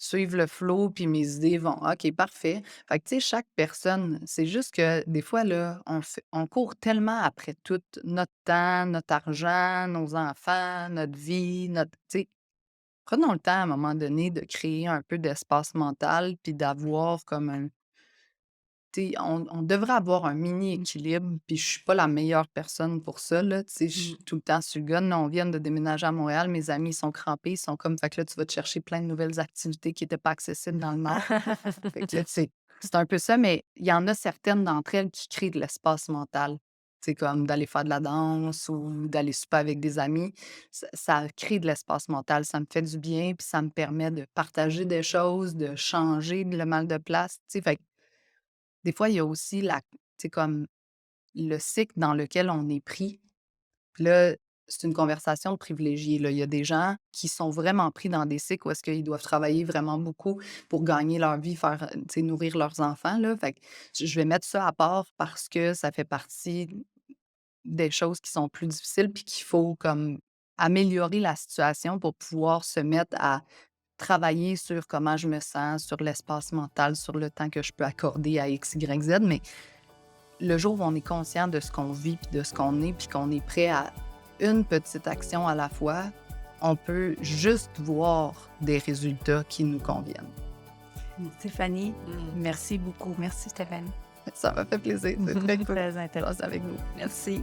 suivre le flow, puis mes idées vont OK, parfait. Fait que, tu sais, chaque personne, c'est juste que des fois, là, on court tellement après tout notre temps, notre argent, nos enfants, notre vie, tu sais, prenons le temps à un moment donné de créer un peu d'espace mental, puis d'avoir comme un tu sais, on devrait avoir un mini équilibre, puis je suis pas la meilleure personne pour ça, là, tu sais, je Mmh. suis tout le temps sur le gun. Là, on vient de déménager à Montréal, mes amis, ils sont crampés, ils sont comme: «Fait que là, tu vas te chercher plein de nouvelles activités qui étaient pas accessibles dans le Nord». Fait que là, tu sais, c'est un peu ça, mais il y en a certaines d'entre elles qui créent de l'espace mental. C'est comme d'aller faire de la danse ou d'aller souper avec des amis. Ça crée de l'espace mental, ça me fait du bien, puis ça me permet de partager des choses, de changer le mal de place, tu sais? Fait que des fois, il y a aussi comme le cycle dans lequel on est pris. Puis là, c'est une conversation de privilégiés, là. Il y a des gens qui sont vraiment pris dans des cycles où est-ce qu'ils doivent travailler vraiment beaucoup pour gagner leur vie, faire, tu sais, nourrir leurs enfants, là. Fait que je vais mettre ça à part parce que ça fait partie des choses qui sont plus difficiles puis qu'il faut comme améliorer la situation pour pouvoir se mettre à travailler sur comment je me sens, sur l'espace mental, sur le temps que je peux accorder à X, Y, Z. Mais le jour où on est conscient de ce qu'on vit, puis de ce qu'on est, puis qu'on est prêt à une petite action à la fois, on peut juste voir des résultats qui nous conviennent. Stéphanie, merci beaucoup. Merci Stéphanie. Ça m'a fait plaisir. C'est très cool Très de intéressant. jaser avec vous. Merci.